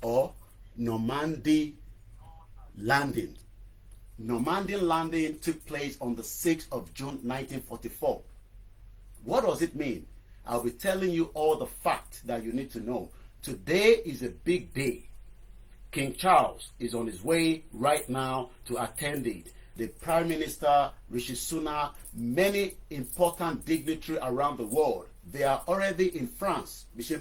or Normandy landing. Normandy landing took place on the 6th of June 1944. What does it mean? I'll be telling you all the facts that you need to know. Today is a big day. King Charles is on his way right now to attend it. The Prime Minister, Rishi Sunak, many important dignitaries around the world, they are already in France. This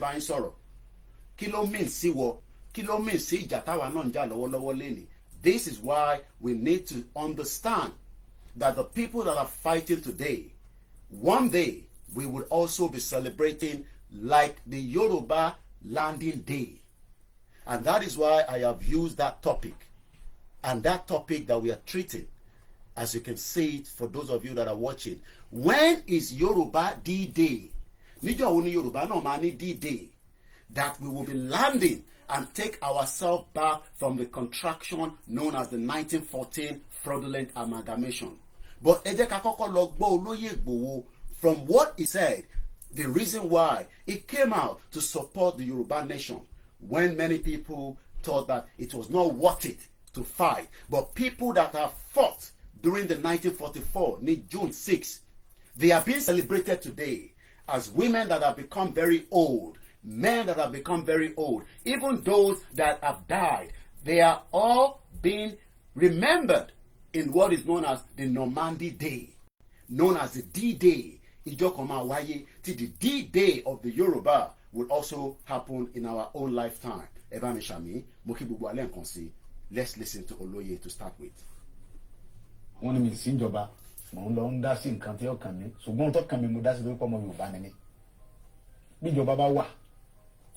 is why we need to understand that the people that are fighting today, one day we will also be celebrating like the Yoruba Landing Day. And that is why I have used that topic. And that topic that we are treating, as you can see it for those of you that are watching. When is Yoruba D-Day? Yoruba no mani D-Day. That we will be landing and take ourselves back from the contraction known as the 1914 fraudulent amalgamation. But from what he said, the reason why he came out to support the Yoruba nation, when many people thought that it was not worth it to fight. But people that have fought during the 1944, June 6, they are being celebrated today as women that have become very old, men that have become very old, even those that have died. They are all being remembered in what is known as the Normandy Day, known as the D-Day. The D-Day of the Yoruba will also happen in our own lifetime. Let's listen to Oloye to start with.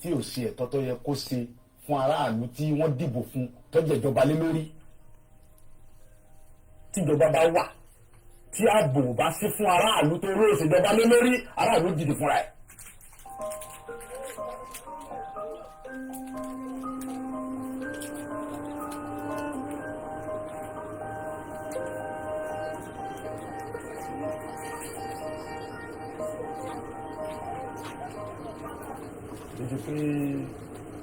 Tí ò sí ẹ̀tọ́ tó yẹ kó ṣe fún aráàlú tí wọ́n dìbò fún tó jẹ́ ìjọba lé lórí. Tí ìjọba bá wà, tí ààbò bá sí fún aráàlú tó ró ìṣèjọba lé lórí, aráàlú dìde fúnra ẹ̀. Dédé pé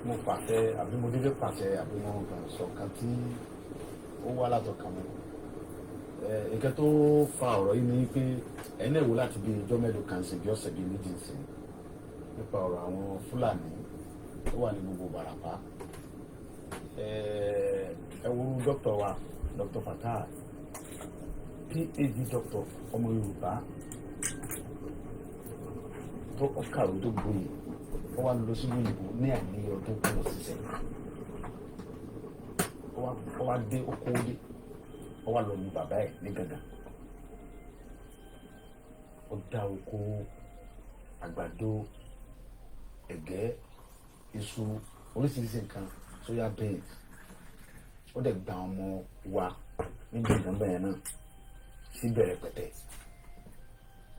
mo pàṣẹ àbí mo dédé pàṣẹ àbí mo kàn sọ kan tí ó wá látọkàn mi. Nǹkan tó fa ọ̀rọ̀ yìí ni pé ẹni ẹ̀wò láti bí ìjọ mẹ́lòó kan sí bí ọ̀sẹ̀ bíi méjì sí nípa ọ̀rọ̀ àwọn Fúlàní tó wà ní gbogbo Ìbàràpá. Ẹ wo dókítà wa, Dr. Fatai, PhD doctor ọmọ Yorùbá tó kàwé tó gboyè. Ó wá lọ sí òyìnbó ní àìníyẹ ọdún tó lọ síṣẹ́. Ó wá dé okòó dé. Ó wá lọ lu bàbá ẹ̀ ní Gàngàn. Ó dá oko àgbàdo, ẹ̀gẹ́, iṣu, oríṣiríṣi nǹkan sóyà bẹ́ẹ̀. Ó dẹ̀ gba ọmọ wa ní Gàngàn bẹ́ẹ̀ náà sí bẹ̀rẹ̀ pẹ̀tẹ́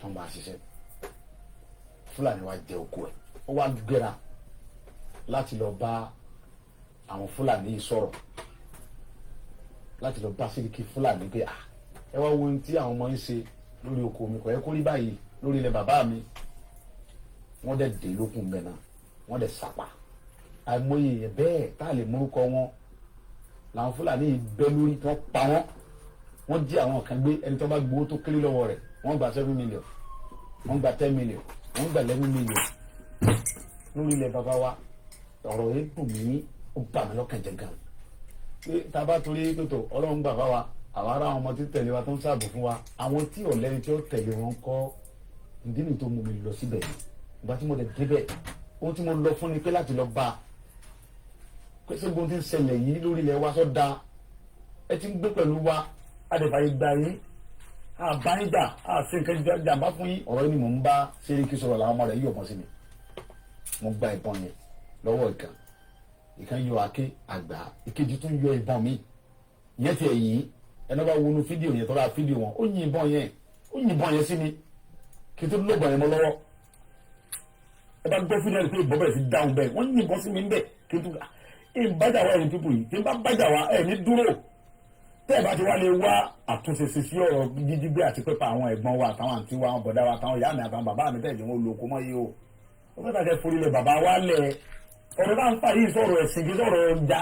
tó ń bá ṣiṣẹ́. Fúlàní wa jẹ oko ẹ̀. Ó wá gbéra láti lọ bá àwọn Fúlàní yìí sọ̀rọ̀, láti lọ bá Sẹ́ríkì Fúlàní pé ẹ wá wo ohun tí àwọn ọmọ ń ṣe lórí oko mi, kò yẹ kó rí báyìí lórí ilẹ̀ bàbá mi. Wọ́n dẹ̀ dé lókun bẹ̀ náà, wọ́n dẹ̀ sàpà. Àìmọye yẹn bẹ́ẹ̀ tá a lè mórúkọ wọn làwọn Fúlàní yìí bẹ́ lórí tí wọ́n pa wọ́n. Wọ́n jí àwọn kan gbé, ẹni tó bá gbowó tó kéré lọ́wọ́ rẹ̀ wọ́n gba 7 million, wọ́n gba 10 million, wọ́n gba 11 million. Lórí ilẹ̀ bàbá wa ọ̀rọ̀ yìí dùn mí, ó bà mí lọ́kàn jẹ́ gan. Pé tá a bá torí pé tó Ọlọ́run bàbá wa, àwọn ará àwọn ọmọ tí tẹ̀lé wa tó ń ṣààbò fún wa, àwọn tí ọ̀lẹ́ni tí ó tẹ̀lé wọn kọ́ ìdí nìyí tó mú mi lọ síbẹ̀. Ìgbà tí mo lè débẹ̀, ohun tí mo lọ fún ni pé láti lọ bá a pé ṣé gbogbo tí ń ṣẹlẹ̀ yìí lórí ilẹ̀ wa sọ da, ẹ ti ń gbé pẹ̀lú wa, adẹ̀fàyè gbà yín, àbáyídà, àṣẹ nǹkan jàmbá fún yín. Ọ̀rọ̀ yìí ni mò ń bá Sẹ́ríkì sọ̀rọ̀ làwọn ọmọ rẹ̀ yí ọ̀pọ̀ sí mi. Mo gba ìbọn yẹn lọ́wọ́ ìkan yọ àké àgbà, ìkejì tún yọ ìbọn mi. Ìyẹn ti ẹ̀yìn ẹni bá wọnú fídíò yẹn, tọ́lá fídíò wọn, ó yin ìbọn yẹn sí mi kí n tó lọ́gbọ̀n yẹn mọ́ lọ́wọ́. Ẹ bá gbọ́ fídíò yẹn pé ìbọn bẹ̀rẹ̀ sí dáhùn bẹ́ẹ̀, wọ́n yin ìbọn sí mi bẹ́ẹ̀ kí n tó ìbájà wa ẹ̀yìn pípò yìí, tí n bá bájà wa ẹ̀ ní dúró. Tẹ́ ẹ bá ti wá lè wá àtúnṣe sí ọ̀rọ̀ jíjígbé àti pípa àwọn ẹ̀gbọ́n wa àtàwọn àǹtí wa, àwọn bọ̀dá wa àtàwọn ìyá mi àtàwọn bàbá mi tẹ̀lé wọn lo oko mọ́ yìí o. Ó fẹ́ tàkẹ́ forí lẹ̀ bàbá wa lẹ̀ ọ̀rọ̀ náà ń fà yìí sọ̀rọ̀ ẹ̀sìn kí sọ̀rọ̀ ọjà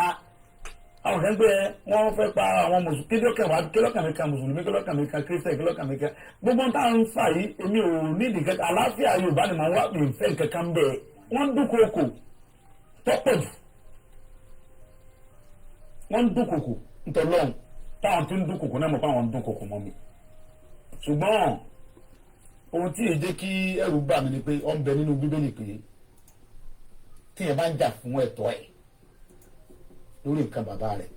àwọn kan gbé wọn fẹ́ pa àwọn mùsùlùmí kílọ̀kàmẹ́ka mùsùlùmí kílọ̀kàmẹ́ka kírísítẹ̀ kílọ̀kàmẹ́ka gbogbo táwọn ń fà yìí èmi ò nídìí kẹta àlàáfíà Yorùbá ni màá wá ìfẹ́ kankan bẹ́ẹ̀ wọ́n ń dúnkòkò tọ́pọ̀ jù wọ́n ń dúnkòkò ntọ́lọ́hún táwọn tó ń dúnkòkò náà mọ̀ pé àwọn ń dúnkòkò mọ́ mi ṣùgbọ́n ohun tí èjé kí ẹrù bà mí ni pé ó ń bẹ nínú Bíbélì pé tíyẹn bá ń jà fún ẹ̀tọ́ ẹ̀ lórí nǹkan bàbá rẹ̀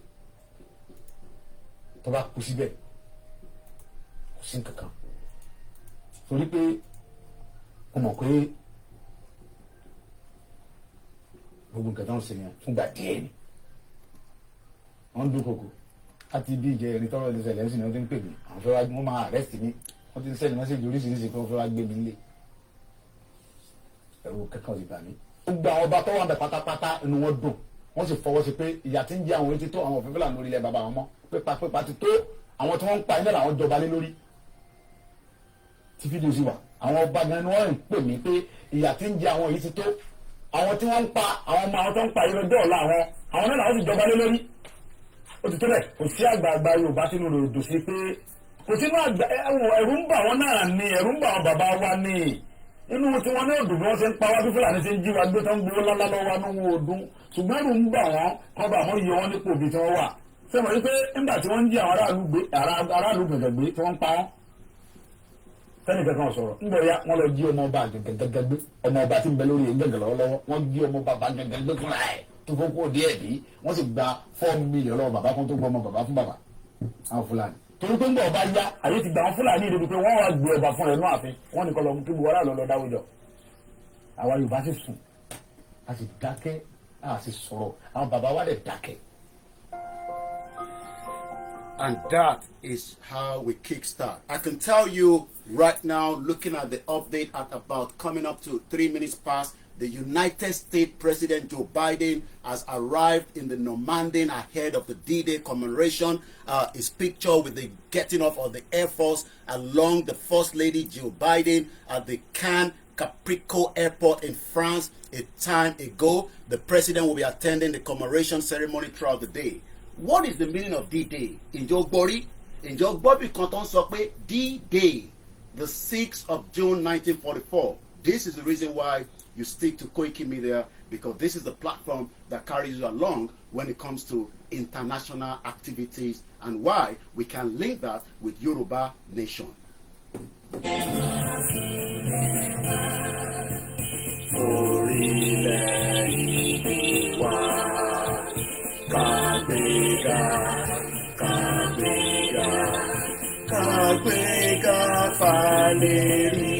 tó bá kú síbẹ̀ kò sí nǹkan kan torí pé ó mọ̀ pé gbogbo nǹkan tó ń ṣe yẹn fúngbà díẹ̀ ni wọ́n ń dúnkòkò láti bí ìjẹ́ ẹni tọ́rọ̀ ẹ̀dẹ́sẹ̀ lẹ́sìn ni wọ́n ti ń pè mí àwọn fẹ́ wá wọ́n máa arrest mi wọ́n ti ń sẹ́ni mẹ́sẹ̀jì oríṣiríṣi pé wọ́n fẹ́ wá gbé mi nílé ẹ̀rù kankan ò sì bà mí. gbogbo àwọn ọba tó wà ń bẹ pátápátá inú wọn dùn wọ́n sì fọwọ́ sí pé ìyà tí ń jẹ àwọn etí tó àwọn òfin fúlàní orílẹ̀ bàbá wọn mọ́ pépà ti tó àwọn tí wọ́n ń pa iná làwọn jọba lé lórí tí fídíò sì wà àwọn ọba gan ni wọ́n ń pè mí pé ìyà tí ń jẹ àwọn yìí ti tó àwọn tí wọ́n ń pa àwọn ọmọ àwọn tó ń pa ìrọjọ́ ọ̀la àwọn náà làwọn sì jọba lé lórí ó ti tó bẹ́ẹ̀ kò sí àgbààgbà Yorùbá sínú rẹ̀ dùn sí pé kò sínú àgbà ẹ̀rù ń bà wọ́n náà ni ẹ̀rù ń bà wọ́n bàbá wa ni inú tí wọ́n ní òdùn bí wọ́n ṣe ń pa wá bí Fúlàní ṣe ń jí wa gbé tó ń gbowó lálá lọ́wọ́ nínú òdùn ṣùgbọ́n ẹ̀rù ń bà wọ́n kọ́ bá wọn yọ wọ́n nípò bí tí wọ́n wà sẹ́wọ̀n wípé nígbà tí wọ́n ń jí àwọn aráàlú gbẹ̀gbẹ̀ gbé tí wọ́n ń pa wọ́n sẹ́ni kankan sọ̀rọ̀ ń bọ̀ ya wọ́n lọ jí ọmọ ọba gẹ́gẹ́gẹ́ gbé ọmọ ọba tí ń bẹ lórí gẹ́gẹ́ lọ́wọ́lọ́wọ́ wọ́n jí ọmọ bàbá gẹ́gẹ́ gbé fúnra ẹ̀ tó kókó díẹ̀ bí wọ́n sì gba 4 mílíọ̀nù lọ́wọ́ bàbá kan tó gbọ́ ọmọ bàbá fún bàbá àwọn Fúlàní torí pé ń bọ̀ ọba yá àyè ti gba àwọn Fúlàní ìdèbí pé wọ́n wá gbé ọba fún rẹ̀ náà àfin wọ́n ní kọ́ lọ kí buwọ́lá lọ dáwọ́jọ àwa Yorùbá sì sùn a sì dákẹ́ a sì sọ̀rọ̀ àwọn bàbá wa dẹ̀ dákẹ́. And that is how we kickstart. I can tell you right now, looking at the update at about coming up to 3 minutes past, the United States President Joe Biden has arrived in the Normandy ahead of the D-Day commemoration. His picture with the getting off of the Air Force along the First Lady Joe Biden at the Cannes Caprico Airport in France a time ago. The president will be attending the commemoration ceremony throughout the day. What is the meaning of D-Day? Ǹjẹ́ gbọ́rí? Ǹjẹ́ gbọ́bí kan tó ń sọ pé D-Day, the 6th of June 1944. This is the reason why you stick to Koikimedia, because this is the platform that carries you along when it comes to international activities and why we can link that with Yoruba Nation. Kàgbéga Fálérí,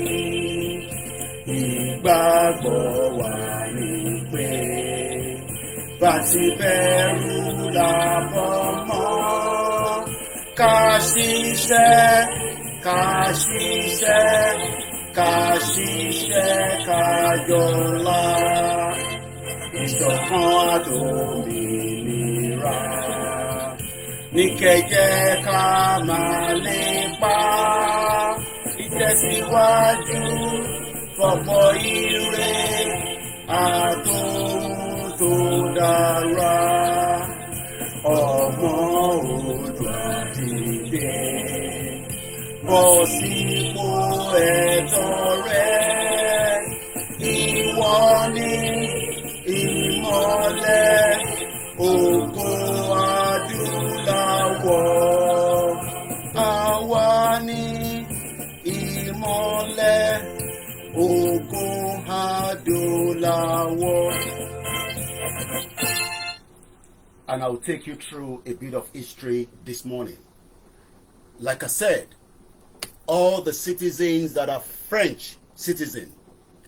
ìgbàgbọ́ wa ni pé bá ti bẹ̀rù làbọ̀ mọ́ ká ṣiṣẹ́ ká jọlá ìṣọ̀kan àtòmìnira ní kẹ̀kẹ́ ká máa lépa ìtẹ̀síwájú fọ̀pọ̀ ire àtòhun tó dára ọmọ Oòduà dìde bọ́ sípò ẹ̀tọ́ rẹ ìwọ ni ìmọ́lẹ̀ ògo adúláwọ̀ àwa ni ìmọ́lẹ̀ ògo adúláwọ̀. And I'll take you through a bit of history this morning. Like I said, all the citizens that are French citizens,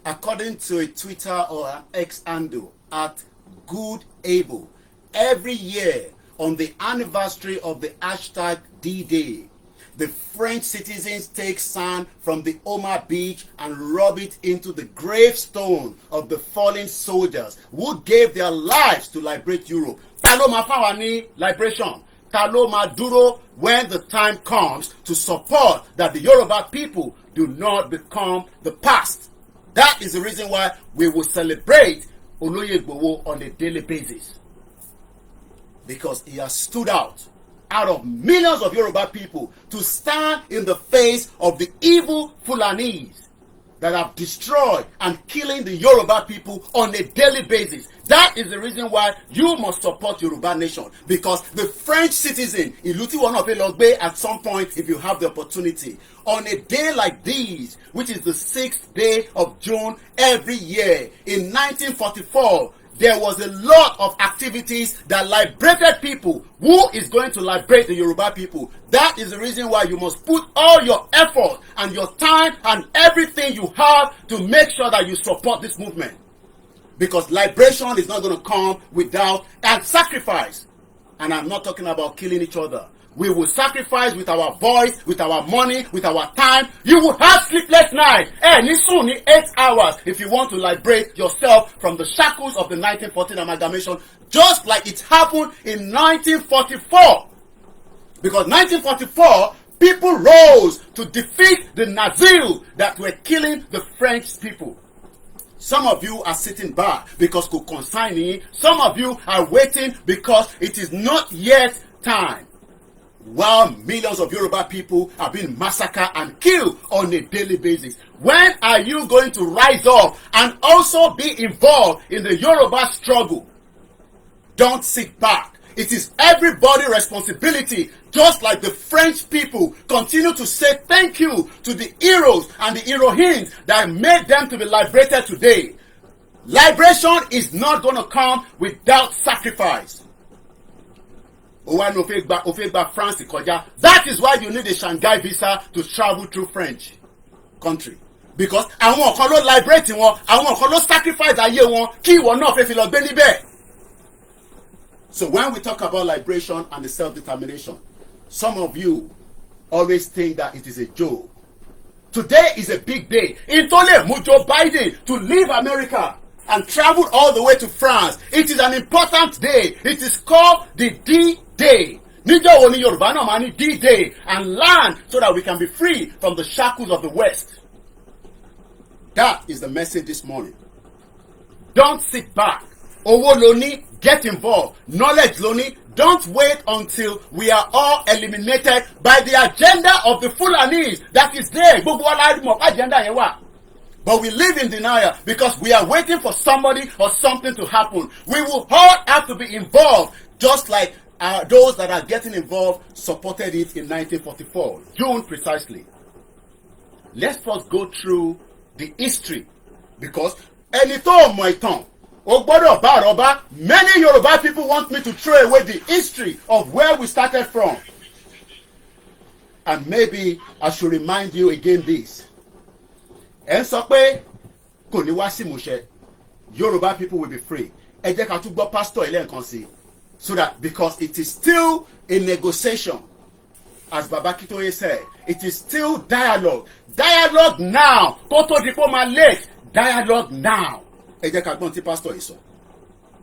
according to a Twitter or an X handle at GoodAble, every year on the anniversary of the hashtag D-Day, the French citizens take sand from the Omar beach and rub it into the gravestone of the fallen soldiers who gave their lives to liberate Europe. Ta ló máa fáwa ní liberation? Ta ló máa dúró when the time comes to support that the Yoruba people do not become the past? That is the reason why we will celebrate Oloye Igboho on a daily basis, because he has stood out of millions of Yoruba people to stand in the face of the evil Fulanis that have destroyed and killing the Yoruba people on a daily basis. That is the reason why you must support Yoruba Nation, because the French citizen, Iluti Wanopelogbe, at some point, if you have the opportunity, on a day like this, which is the 6th day of June every year, in 1944, there was a lot of activities that liberated people. Who is going to liberate the Yoruba people? That is the reason why you must put all your effort and your time and everything you have to make sure that you support this movement. Because liberation is not going to come without and sacrifice. And I'm not talking about killing each other. We will sacrifice with our voice, with our money, with our time. You will have sleepless nights. Soon 8 hours if you want to liberate yourself from the shackles of the 1914 amalgamation, just like it happened in 1944. Because 1944, people rose to defeat the Nazis that were killing the French people. Some of you are sitting back because could consign me. Some of you are waiting because it is not yet time. While millions of Yoruba people are being massacred and killed on a daily basis. When are you going to rise up and also be involved in the Yoruba struggle? Don't sit back. It is everybody's responsibility, just like the French people continue to say thank you to the heroes and the heroines that made them to be liberated today. Liberation is not going to come without sacrifice. That is why you need a Shanghai visa to travel through French country. Because àwọn kan ló liberate wọn, àwọn kan ló sacrifice ayé wọn kí ìwọ náà fẹ́ fi lọ gbé níbẹ̀. So when we talk about liberation and the self-determination, some of you always think that it is a joke. Today is a big day. It only moved Joe Biden to leave America and travel all the way to France. It is an important day. It is called the D-Day. Níjọ́ wo ni Yorùbá náà máa ní D-Day and land so that we can be free from the shackles of the West. That is the message this morning. Don't sit back. Owó ló ní, get involved. Knowledge ló ní. Don't wait until we are all eliminated by the agenda of the Fulanis that is there. Gbogbo wa la mọ̀ agenda yẹn wà. But we live in denial because we are waiting for somebody or something to happen. We will all have to be involved, just like those that are getting involved supported it in 1944, June precisely. Let's first go through the history, because ẹni tó mọ ìtàn ó gbọ́dọ̀ bá àrọ́bá. Many Yoruba people want me to throw away the history of where we started from. And maybe I should remind you again this. Ẹ ń sọ pé kò ní wá sí ìmúṣẹ. Yoruba people will be free. Ẹ jẹ́ ká tún gbọ́ pastor ilé nǹkan sí. So that, because it is still a negotiation, as Baba Kitoye said, it is still dialogue. Dialogue now. Kó tó di pé ó máa late. Dialogue now. Ẹ jẹ́ ká gbọ́n tí pastor yìí sọ.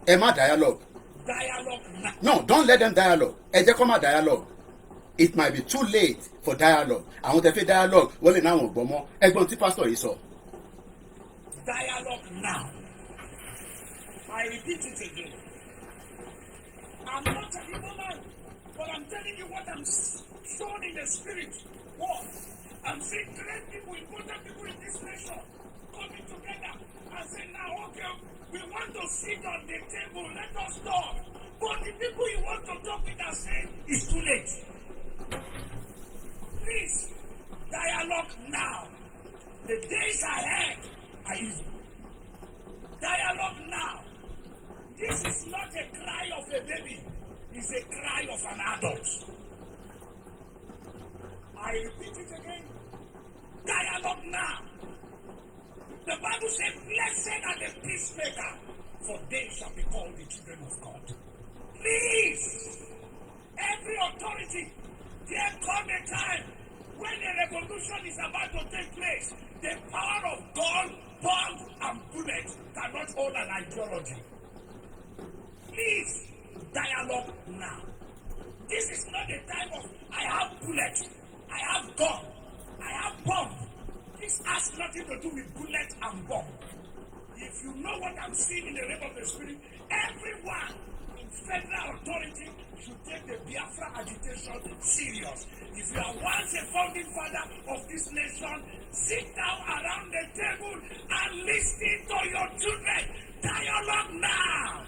Ẹ má dialogue. Dialogue now. No, don't let them dialogue. Ẹ jẹ́ kó má dialogue. It might be too late for dialogue. Àwọn tẹ́ fẹ́ dialogue wọ́n lè náwọn gbọ́ mọ́. Ẹ gbọ́n tí pastor yìí sọ. Dialogue now. I repeat it again. I'm not a evil man, but I'm telling you what I'm shown in the spirit. What? I'm seeing great people, important people in this nation coming together and saying, now, okay, we want to sit on the table, let us talk. But the people you want to talk with are saying, it's too late. Please, dialogue now. The days ahead are evil. Dialogue now. This is not a cry of a baby. It's a cry of an adult. I repeat it again. Dialogue now. The Bible says, blessed are the peacemaker, for they shall be called the children of God. Please, every authority, there come a time when a revolution is about to take place. The power of gun, bomb, and bullet cannot hold an ideology. Please, dialogue now. This is not the time of, I have bullet, I have gun, I have bomb. This has nothing to do with bullet and bomb. if you know what I'm seeing in the realm of the spirit, everyone in federal authority should take the Biafra agitation serious. If you are once a founding father of this nation, sit down around the table and listen to your children. Dialogue now.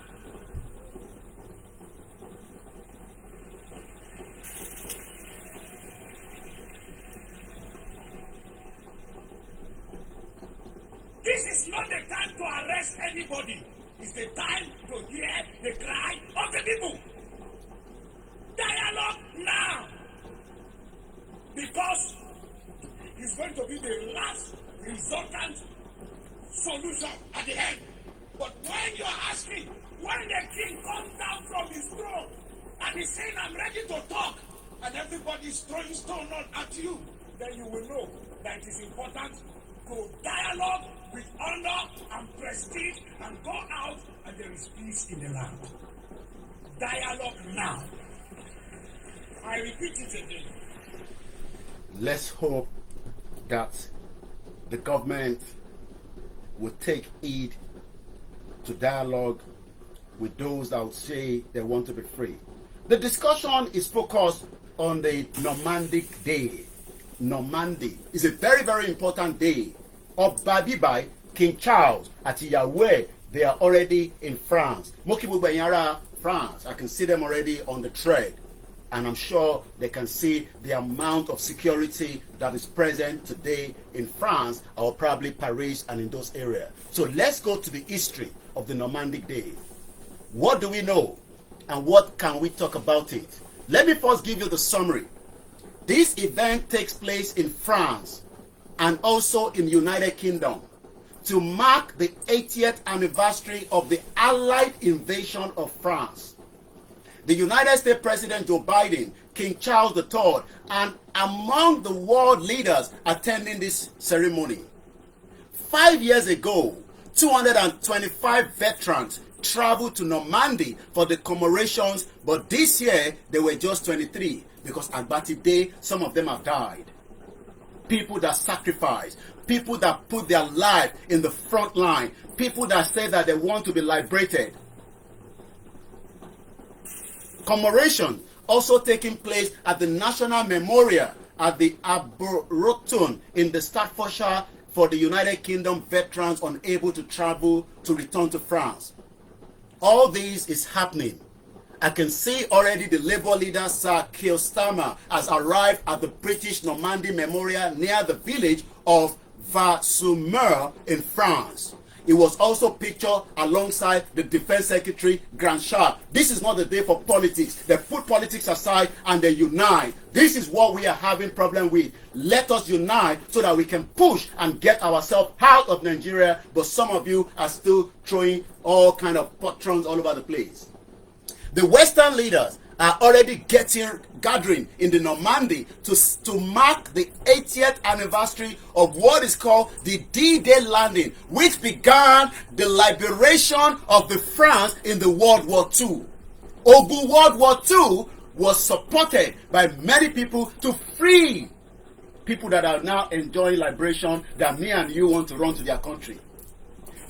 This is not the time to arrest anybody. It's the time to hear the cry of the people. Dialogue now. Because it's going to be the last resultant solution at the end. But when you are asking, when the king comes down from his throne and he's saying, I'm ready to talk, and everybody is throwing stone at you, then you will know that it is important to dialogue with honor and prestige and go out and there is peace in the land. Dialogue now. I repeat it again. Let's hope that the government will take heed to dialogue with those that would say they want to be free. The discussion is focused on the Normandic Day. Normandy is a very, very important day. Ọba Bíbáì, King Charles àti ìyàwó ẹ̀, they are already in France. Mo kí gbogbo ẹ̀yin ará France. I can see them already on the tread. And I'm sure they can see the amount of security that is present today in France or probably Paris and in those areas. So let's go to the history of the Normandic Day. What do we know? And what can we talk about it? Let me first give you the summary. This event takes place in France and also in the United Kingdom to mark the 80th anniversary of the Allied invasion of France. The United States President Joe Biden, King Charles III, and among the world leaders attending this ceremony. 5 years ago, 225 veterans traveled to Normandy for the commemorations, but this year they were just 23 because at Bati Day, some of them have died. People that sacrifice, people that put their life in the front line, people that say that they want to be liberated. Commemoration also taking place at the National Memorial at the Arboretum in the Staffordshire for the United Kingdom veterans unable to travel to return to France. All this is happening. I can see already the Labour leader Sir Keir Starmer has arrived at the British Normandy Memorial near the village of Var-sur-Mer in France. He was also pictured alongside the Defense Secretary Grand Sharp. This is not the day for politics. They put politics aside and they unite. This is what we are having problem with. Let us unite so that we can push and get ourselves out of Nigeria. But some of you are still throwing all kind of patrons all over the place. The Western leaders are already gathering in the Normandy to mark the 80th anniversary of what is called the D-Day landing, which began the liberation of the France in the World War II. Ogun World War II was supported by many people to free people that are now enjoying liberation that me and you want to run to their country.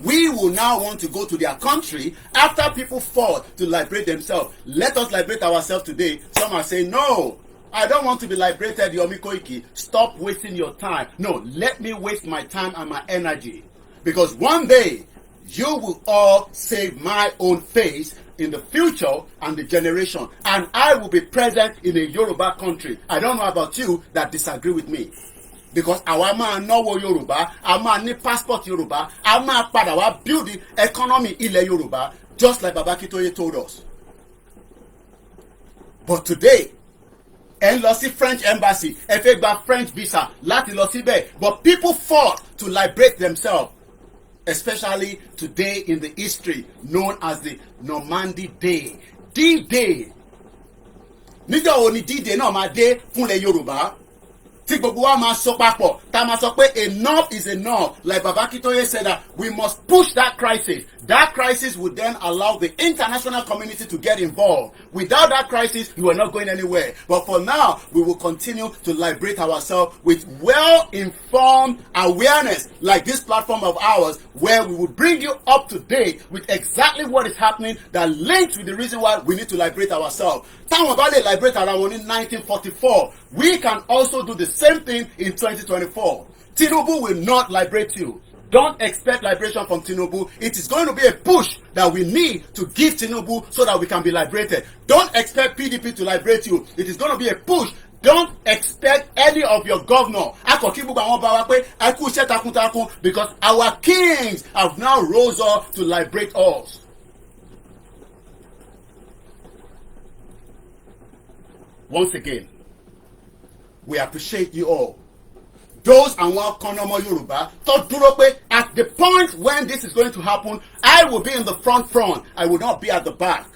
We will now want to go to their country after people fought to liberate themselves. Let us liberate ourselves today. Some are saying, no, I don't want to be liberated, Olayomi Koiki. Stop wasting your time. No, let me waste my time and my energy. Because one day, you will all save my own face in the future and the generation. And I will be present in a Yoruba country. I don't know about you that disagree with me. Because àwa máa náwó Yorùbá, a máa ní passport Yorùbá, a máa padà wá build the economy ilẹ̀ Yorùbá, just like Baba Akintoye told us. But today, ẹ ń lọ sí French embassy, ẹ fẹ́ gba French visa láti lọ síbẹ̀. But people fought to liberate themselves, especially today in the history known as the Normandy Day. D-Day. Nígbà wo ni D-Day náà máa dé fúnlẹ̀ Yorùbá? tí gbogbo wa máa sọ papọ̀ tá a máa sọ pé enough is enough, like Baba Akintoye said, that we must push that crisis. That crisis would then allow the international community to get involved. Without that crisis, we are not going anywhere. But for now, we will continue to liberate ourselves with well-informed awareness like this platform of ours, where we will bring you up to date with exactly what is happening that links with the reason why we need to liberate ourselves. Táwọn bá lè liberate ara wọn ní 1944, we can also do the same thing in 2024. Tinubu will not liberate you. Don't expect liberation from Tinubu. It is going to be a push that we need to give Tinubu so that we can be liberated. Don't expect PDP to liberate you. It is going to be a push. Don't expect any of your governor because our kings have now rose up to liberate us. Once again, we appreciate you all. Those and one Konomo Yoruba thought dúró pé at the point when this is going to happen, I will be in the front. I will not be at the back.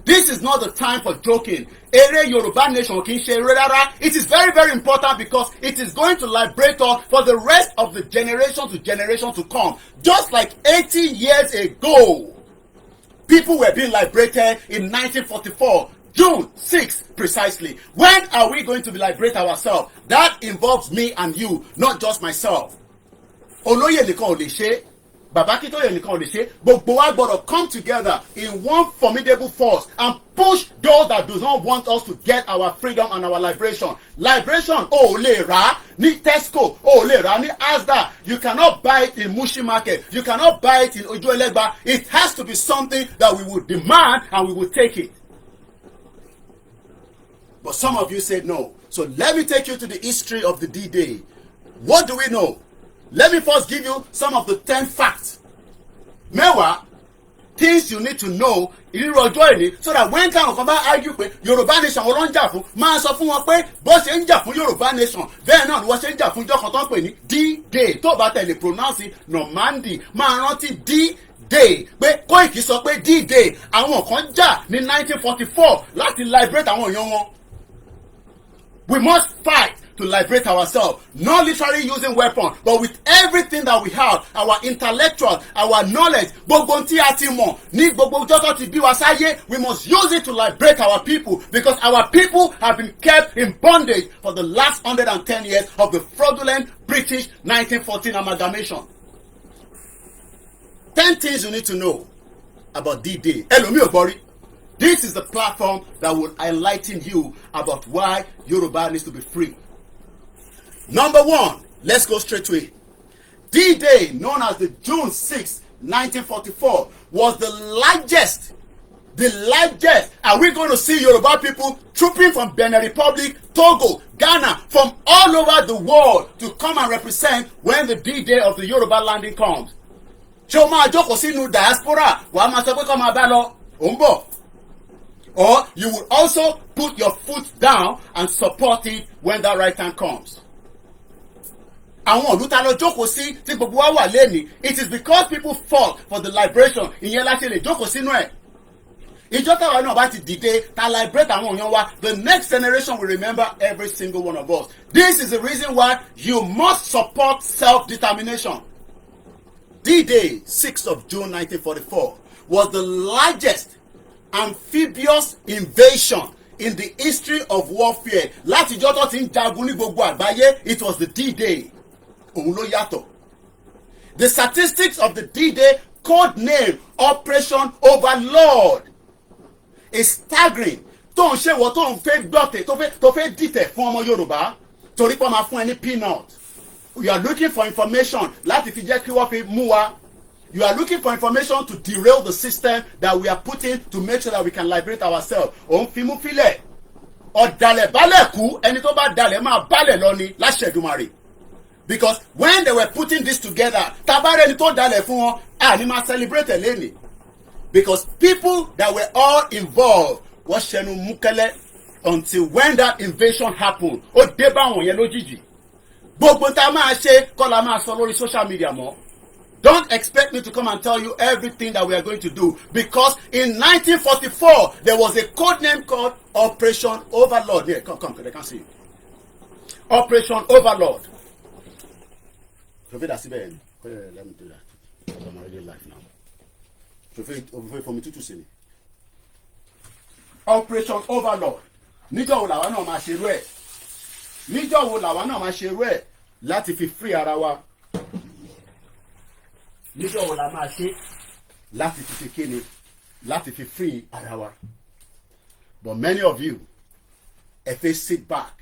This is not the time for joking. Ere Yoruba nation kì í ṣe eré rárá. It is very, very important because it is going to liberate us for the rest of the generation to come. Just like 80 years ago, people were being liberated in 1944. June 6th, precisely. When are we going to liberate ourselves? That involves me and you, not just myself. Olóyè nìkan ò lè ṣe, Baba Akintoye nìkan ò lè ṣe. Gbogbo wa gbọ́dọ̀ come together in one formidable force and push those that do not want us to get our freedom and our liberation. Liberation, ò lè rà ní Tesco, ò lè rà ní Asda. You cannot buy it in Mushi Market. You cannot buy it in Ojuelegba. It has to be something that we will demand and we will take it. But some of you said no. So let me take you to the history of the D-Day. What do we know? Let me first give you some of the 10 facts. Mẹ́wàá, things you need to know ìrírò ọjọ́ ìní, so that when táwọn kan bá argue pé Yorùbá nation wọ́n ló ń jà fún, máa sọ fún wọn pé bó ṣe ń jà fún Yorùbá nation bẹ́ẹ̀ náà ni wọ́n ṣe ń jà fún ìjọ kan tó ń pè ní D-Day. Tó bá tẹ̀lé pronounce Normandy, máa rántí D-Day pé Koiki sọ pé D-Day àwọn kan jà ní 1944 láti liberate àwọn èèyàn wọn. We must fight to liberate ourselves, not literally using weapons, but with everything that we have, our intellectual, our knowledge, gbogbo tí a ti mọ̀ ní gbogbo ọjọ́ tí bí wa sáyé, we must use it to liberate our people, because our people have been kept in bondage for the last 110 years of the fraudulent British 1914 amalgamation. 10 things you need to know about D-Day. Ẹlòmíì ò gbọ́ rí. This is the platform that will enlighten you about why Yoruba needs to be free. Number 1, let's go straight to it. D-Day, known as the June 6, 1944, was the largest. Are we going to see Yoruba people trooping from Benin Republic, Togo, Ghana, from all over the world to come and represent when the D-Day of the Yoruba landing comes? Ṣé o máa jókòó sínú diaspora wàá máa sọ pé kó máa bá lọ ò ń bọ̀? Or you will also put your foot down and support it when that right time comes. Àwọn ìlú ta lọ jókòó sí tí gbogbo wa wà lẹ́nìí. It is because people fought for the liberation. Ìyẹn la ṣe lè jókòó sínú ẹ̀. Ìjọ táwa náà bá ti dìde ta liberate àwọn èèyàn wa, the next generation will remember every single one of us. This is the reason why you must support self-determination. D-Day, 6th of June 1944, was the largest amphibious invasion in the history of warfare. Látijọ́ tó ti ń jagun ní gbogbo àgbáyé, it was the D-Day. Òun ló yàtọ̀. The statistics of the D-Day, code name Operation Overlord, is staggering. Tó ń ṣe wọ́n tó ń fẹ́ gbọ́tẹ̀ tó fẹ́ dìtẹ̀ fún ọmọ Yorùbá torí pé wọ́n máa fún ẹ ní peanut. You are looking for information láti fi jẹ́ kí wọ́n fi mú wa. You are looking for information to derail the system that we are putting to make sure that we can liberate ourselves. Òun fi mú filẹ̀. Ọ̀dàlẹ̀ balẹ̀ kú, ẹni tó bá dalẹ̀ máa balẹ̀ lọ ni láṣẹ Èdùmàrè. Because when they were putting this together, tabarẹ́ ni tó dalẹ̀ fún wọn, ni máa celebrate lẹ́nìí. Because people that were all involved wọ́n ṣẹnu múkẹ́lẹ́ until when that invasion happened. Ó dé bá wọn yẹn lójijì. Gbogbo tá a máa ṣe kọ́ la máa sọ lórí social media mọ́. Don't expect me to come and tell you everything that we are going to do, because in 1944 there was a code name called Operation Overlord. Yeah, come, they can't see you. Operation Overlord. Let me do that. I'm already live now. For me to see me. Operation Overlord. Níjọ́ wo làwa náà máa ṣe irú ẹ̀? Níjọ́ wo làwa náà máa ṣe irú ẹ̀ láti fi free ara wa? Níjọ́ wo la máa ṣe láti fi kéne láti fi free ara wa? But many of you, ẹ fẹ́ sit back,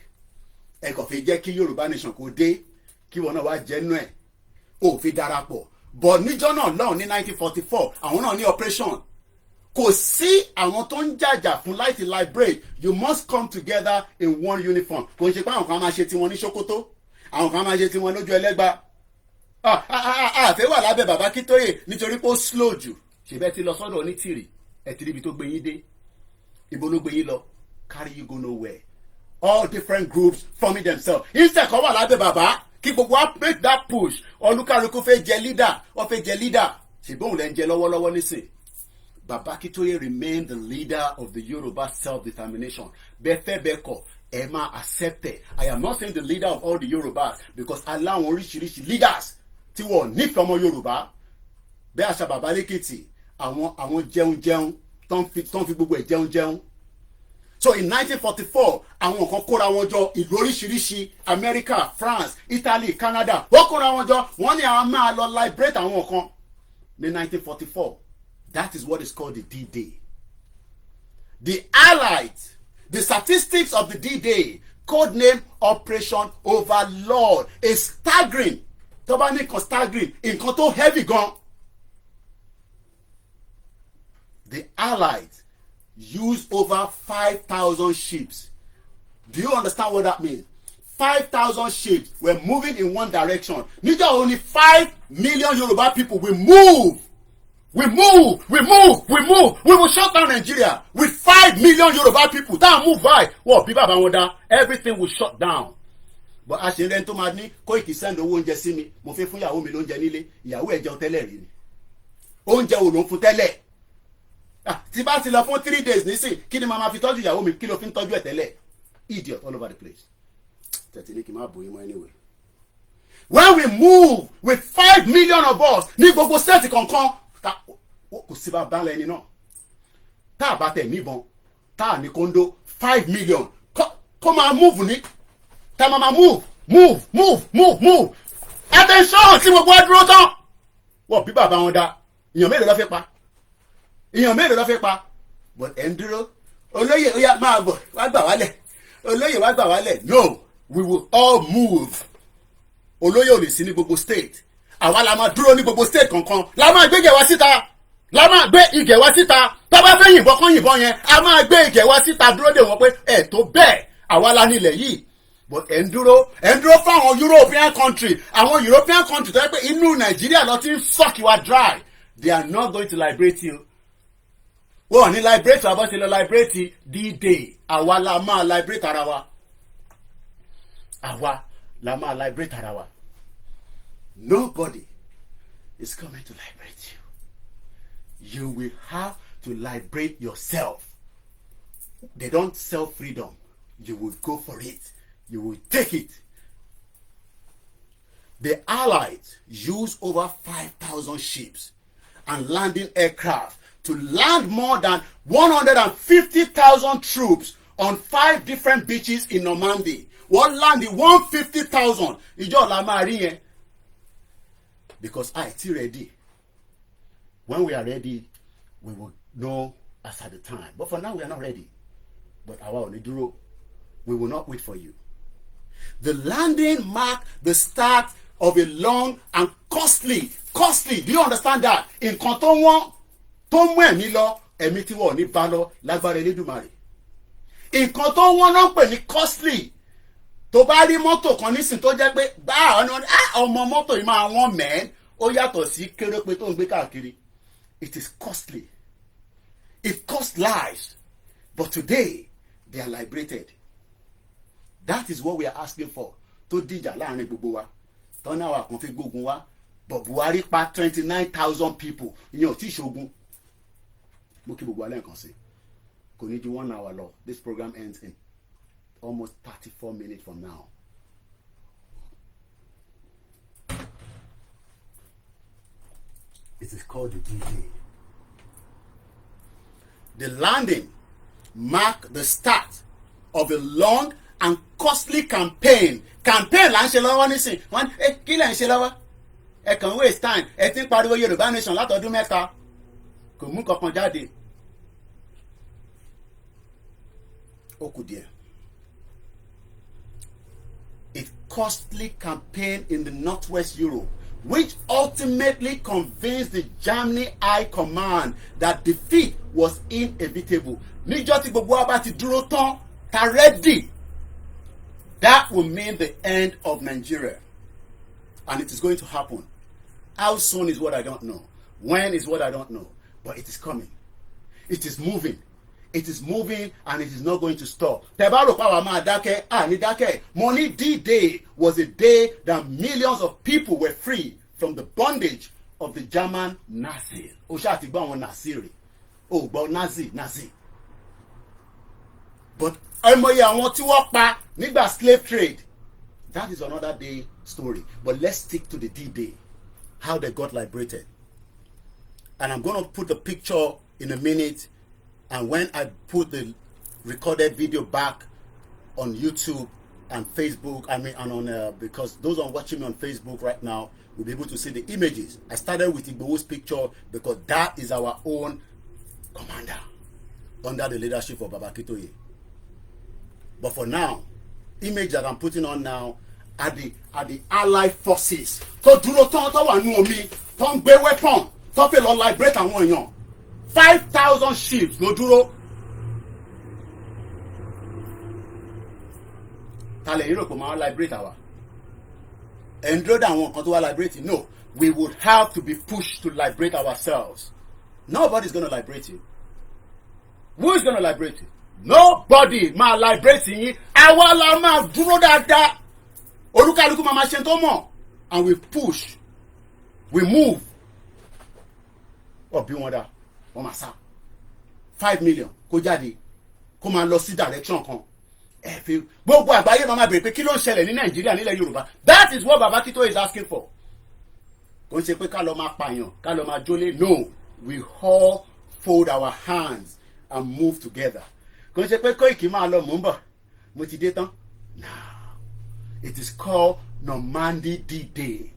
ẹ kàn fẹ́ jẹ́ kí Yorùbá nation kó dé, kí wọn náà wá jẹ́nu ẹ̀, ó fi darapọ̀. But níjọ́ náà lọ́hùn ní 1944, àwọn náà ní operation. Kò sí àwọn tó ń jàjà fún láti liberate. You must come together in one uniform. Kò ń ṣe pé àwọn kan máa ṣe tiwọn ní Sokoto, àwọn kan máa ṣe tiwọn lójú Ẹlẹ́gbà. Àfẹ́ wà lábẹ́ bàbá Kítóyè nítorí pé ó slow jù. Ṣèbẹ́ ti lọ sọ́dọ̀ onítìrì, ẹ̀ tí níbi tó gbé yín dé. Ibo ló gbé yín lọ? Carry you go nowhere. All different groups forming themselves. Instead kan wà lábẹ́ bàbá kí gbogbo wa make that push. Olúkálùkù fẹ́ jẹ leader, ó fẹ́ jẹ leader. Ṣèbóhùn lẹ́ ń jẹ lọ́wọ́lọ́wọ́ nísìn. Baba Kitoye remained the leader of the Yoruba self-determination. Bẹ́fẹ́ bẹ́kọ̀, ẹ máa accept it. I am not saying the leader of all the Yorubas because aláwọn oríṣiríṣi leaders tí wọ́n nífẹ̀ẹ́ ọmọ Yorùbá. Bẹ́ẹ̀ àṣà bàbá lẹ́kìtì, àwọn jẹun tán fi gbogbo ẹ̀ jẹun. So in 1944, àwọn kan kóra wọn jọ ìlú oríṣiríṣi America, France, Italy, Canada. Wọ́n kóra wọn jọ, wọ́n ní àwọn máa lọ liberate àwọn kan ní 1944. That is what is called the D-Day. The Allies, the statistics of the D-Day, codename Operation Overlord, is staggering. Tó bá ní kan staggering, nǹkan tó heavy gan. The Allies used over 5,000 ships. Do you understand what that means? 5,000 ships were moving in one direction. Níjọ́ only 5 million Yoruba people will move. We will shut down Nigeria with 5 million Yoruba people. That move by. Well, people about everything will shut down. But as you learn to me, Koiki send owó oúnjẹ sí mi. Mo fẹ́ fún ìyàwó mi lóúnjẹ nílé. Ìyàwó ẹ̀ jẹun tẹ́lẹ̀ rí ni. Oúnjẹ ò ló ń fún tẹ́lẹ̀. Tí bá ti lọ fún 3 days nísìn, kí ni màmá fi tọ́jú ìyàwó mi? Kí ló fi ń tọ́jú ẹ̀ tẹ́lẹ̀? Idiot all over the place. Tẹ̀tí ní kí n má bòyí mọ́ anyway. When we move with 5 million of us, ní gbogbo state kankan, kò sí bá bá lẹ́ni náà. Tá a bá tẹ̀ níbọn, tá a ní kóńdó 5 million. Kó máa move ní. Tá a máa move. Attention tí gbogbo ẹ dúró tán. Wọ́n bí bàbá wọn dá. Èèyàn mélòó ló fẹ́ pa? But ẹ̀ ń dúró. Olóyè ó yá máa bọ̀ wá gbà wálẹ̀. Olóyè wá gbà wálẹ̀. No, we will all move. Olóyè ò lè sí ní gbogbo state. Àwa la máa dúró ní gbogbo state kankan. La máa gbé ìgẹ̀ wá síta. La máa gbé ìgẹ̀ wá síta. Tó bá fẹ́ yìnbọn kan yìnbọn yẹn, a máa gbé ìgẹ̀ wá síta dúró dè wọ́n pé ẹ̀ tó bẹ́ẹ̀ àwa la nílẹ̀ yìí. But ẹ̀ ń dúró fún àwọn European country. Àwọn European country tó yẹ pé inú Nàìjíríà lọ ti ń suck you are dry. They are not going to liberate you. Wọ́n ní liberate wa bọ́ ṣe lọ liberate D-Day. Àwa la máa liberate ara wa. Àwa la máa liberate ara wa. Nobody is coming to liberate you. You will have to liberate yourself. They don't sell freedom. You will go for it. You will take it. The Allies used over 5,000 ships and landing aircraft to land more than 150,000 troops on 5 different beaches in Normandy. Wọ́n land 150,000. Ìjọ la máa rí yẹn. Because I still ready. When we are ready, we will know as at the time. But for now, we are not ready. But our Oniduro, we will not wait for you. The landing marked the start of a long and costly. Do you understand that? In Kanton tó mú ẹ̀mí lọ, ẹ̀mí tí wọ́n ní bá lọ lágbára Elédùmarè. Nǹkan tó wọ́n náà pè ní costly. Tó bá rí mọ́tò kan nísìn tó jẹ́ pé ọmọ mọ́tò yìí máa wọ́n mẹ́ẹ́, ó yàtọ̀ sí kérépe tó ń gbé káàkiri. It is costly. It cost lives. But today, they are liberated. That is what we are asking for. Tó dìjà láàrin gbogbo wa. Tọ́nà wa kan fi gbógun wa. But Buhari pa 29,000 people. Ìyẹn ò tí ṣogun. Mo kí gbogbo alẹ́ nǹkan sí. Kò ní ju 1 hour lọ. This program ends in almost 34 minutes from now. It is called the D-Day. The landing marked the start of a long and costly campaign. Campaign là ń ṣe lọ́wọ́ nísìn. Wọ́n kí lẹ̀ ń ṣe lọ́wọ́? Ẹ kàn waste time. Ẹ ti ń pariwo Yorùbá nation látọdún mẹ́ta. Kò mú kankan jáde. Ó kù díẹ̀. A costly campaign in the Northwest Europe, which ultimately convinced the Germany High Command that defeat was inevitable. Níjọ́ tí gbogbo wa bá ti dúró tán, ta ready. That will mean the end of Nigeria. And it is going to happen. How soon is what I don't know. When is what I don't know. But it is coming. It is moving. It is moving and it is not going to stop. Tẹ̀bárò pàwọ́ máa dákẹ́, ní dákẹ́. Money D-Day was a day that millions of people were free from the bondage of the German Nazis. O ṣáà ti gbọ́ àwọn Nazi rè. O gbọ́ Nazi. But ẹmọye àwọn tí wọ́n pa nígbà slave trade. That is another day story. But let's stick to the D-Day. How they got liberated. And I'm going to put the picture in a minute. And when I put the recorded video back on YouTube and Facebook, and on because those who are watching me on Facebook right now will be able to see the images. I started with Igbo's picture because that is our own commander under the leadership of Baba Akintoye. But for now, image that I'm putting on now are the Allied forces. So dúró tán tó wà nínú omi, tó ń gbé weapon, tó fẹ́ lọ liberate àwọn èèyàn. 5,000 ships ló dúró. Ta lè rò pé máa liberate àwa? Ẹ̀ ń dúró dé àwọn kan tó wá liberate? No, we would have to be pushed to liberate ourselves. Nobody's going to liberate you. Who is going to liberate you? Nobody máa liberate yín. Àwa la máa dúró dáadáa. Olúkálùkù máa ṣe tó mọ̀. And we push. We move. Bí wọ́n dá. Wọ́n máa sá 5 million kó jáde kó máa lọ sí direction kan fi gbogbo àgbáyé máa bèrè pé kí ló ń ṣẹlẹ̀ ní Nàìjíríà nílẹ̀ Yorùbá. That is what Baba Akintoye is asking for. Kò ń ṣe pé ká lọ máa pààyàn ká lọ máa jólé. No, we all fold our hands and move together. Kò ń ṣe pé Koiki máa lọ mò ń bọ̀ mo ti dé tán. No, it is called Normandy D-Day.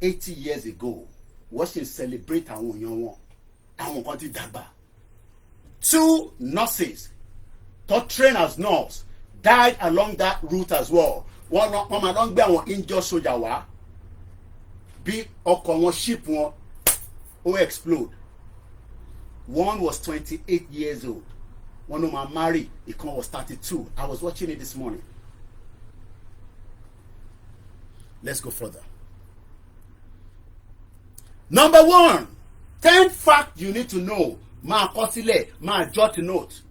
80 years ago. Wọ́n ṣe celebrate àwọn èèyàn wọn àwọn kan ti dàgbà. 2 nurses tó train as nurse died along that route as well. wọ́n máa lọ gbé àwọn injured soldier wá bí ọkọ̀ wọn ship wọn ó explode. One was 28 years old. One of my married, ìkan was 32. I was watching it this morning. Let's go further. Number 1, 10 facts you need to know. Ma kọsílẹ̀, ma jot note.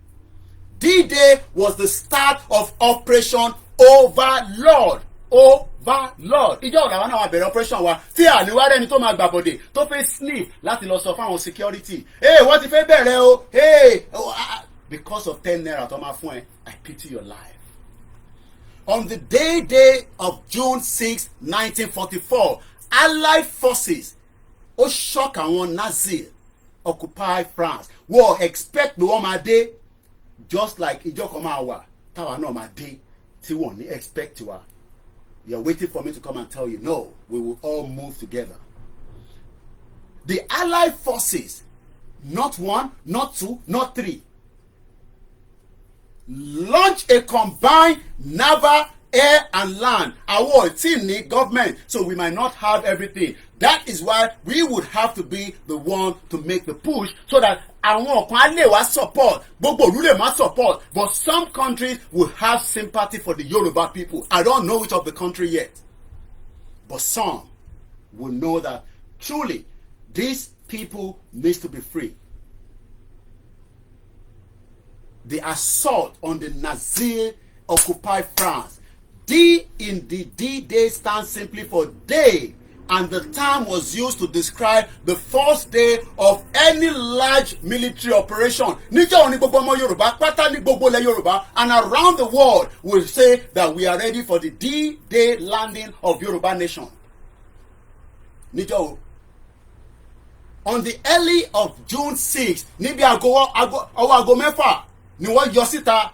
D-Day was the start of Operation Overlord. Overlord. Ìjọ ọ̀dà wa náà wà bẹ̀rẹ̀ operation wa tí àníwárẹ́ ni tó máa gbàbọ̀dẹ̀ tó fẹ́ sniff láti lọ sọ fáwọn security. Wọ́n ti fẹ́ bẹ̀rẹ̀ o. Because of 10 naira tó máa fún ẹ, I pity your life. On the day of June 6, 1944, Allied forces ó shock àwọn Nazi occupy France. Wọ́n expect pé wọ́n máa dé just like ìjọ kan máa wà táwa náà máa dé tí wọ́n ní expect wa. You're waiting for me to come and tell you, no, we will all move together. The Allied forces, not 1, not 2, not 3, launch a combined naval, air and land. Our team need government, so we might not have everything. That is why we would have to be the one to make the push so that àwọn kan lè wá support, gbogbo ìlú lè má support, but some countries will have sympathy for the Yoruba people. I don't know which of the country yet, but some will know that truly these people need to be free. The assault on the Nazi-occupied France. D in the D-Day stands simply for day, and the term was used to describe the first day of any large military operation. Níjọ́ òní gbogbo ọmọ Yorùbá pátá ní gbogbo ilẹ̀ Yorùbá and around the world will say that we are ready for the D-Day landing of Yoruba nation. Níjọ́ On the early of June 6 níbi ọwọ́ aago mẹ́fà ni wọ́n yọ síta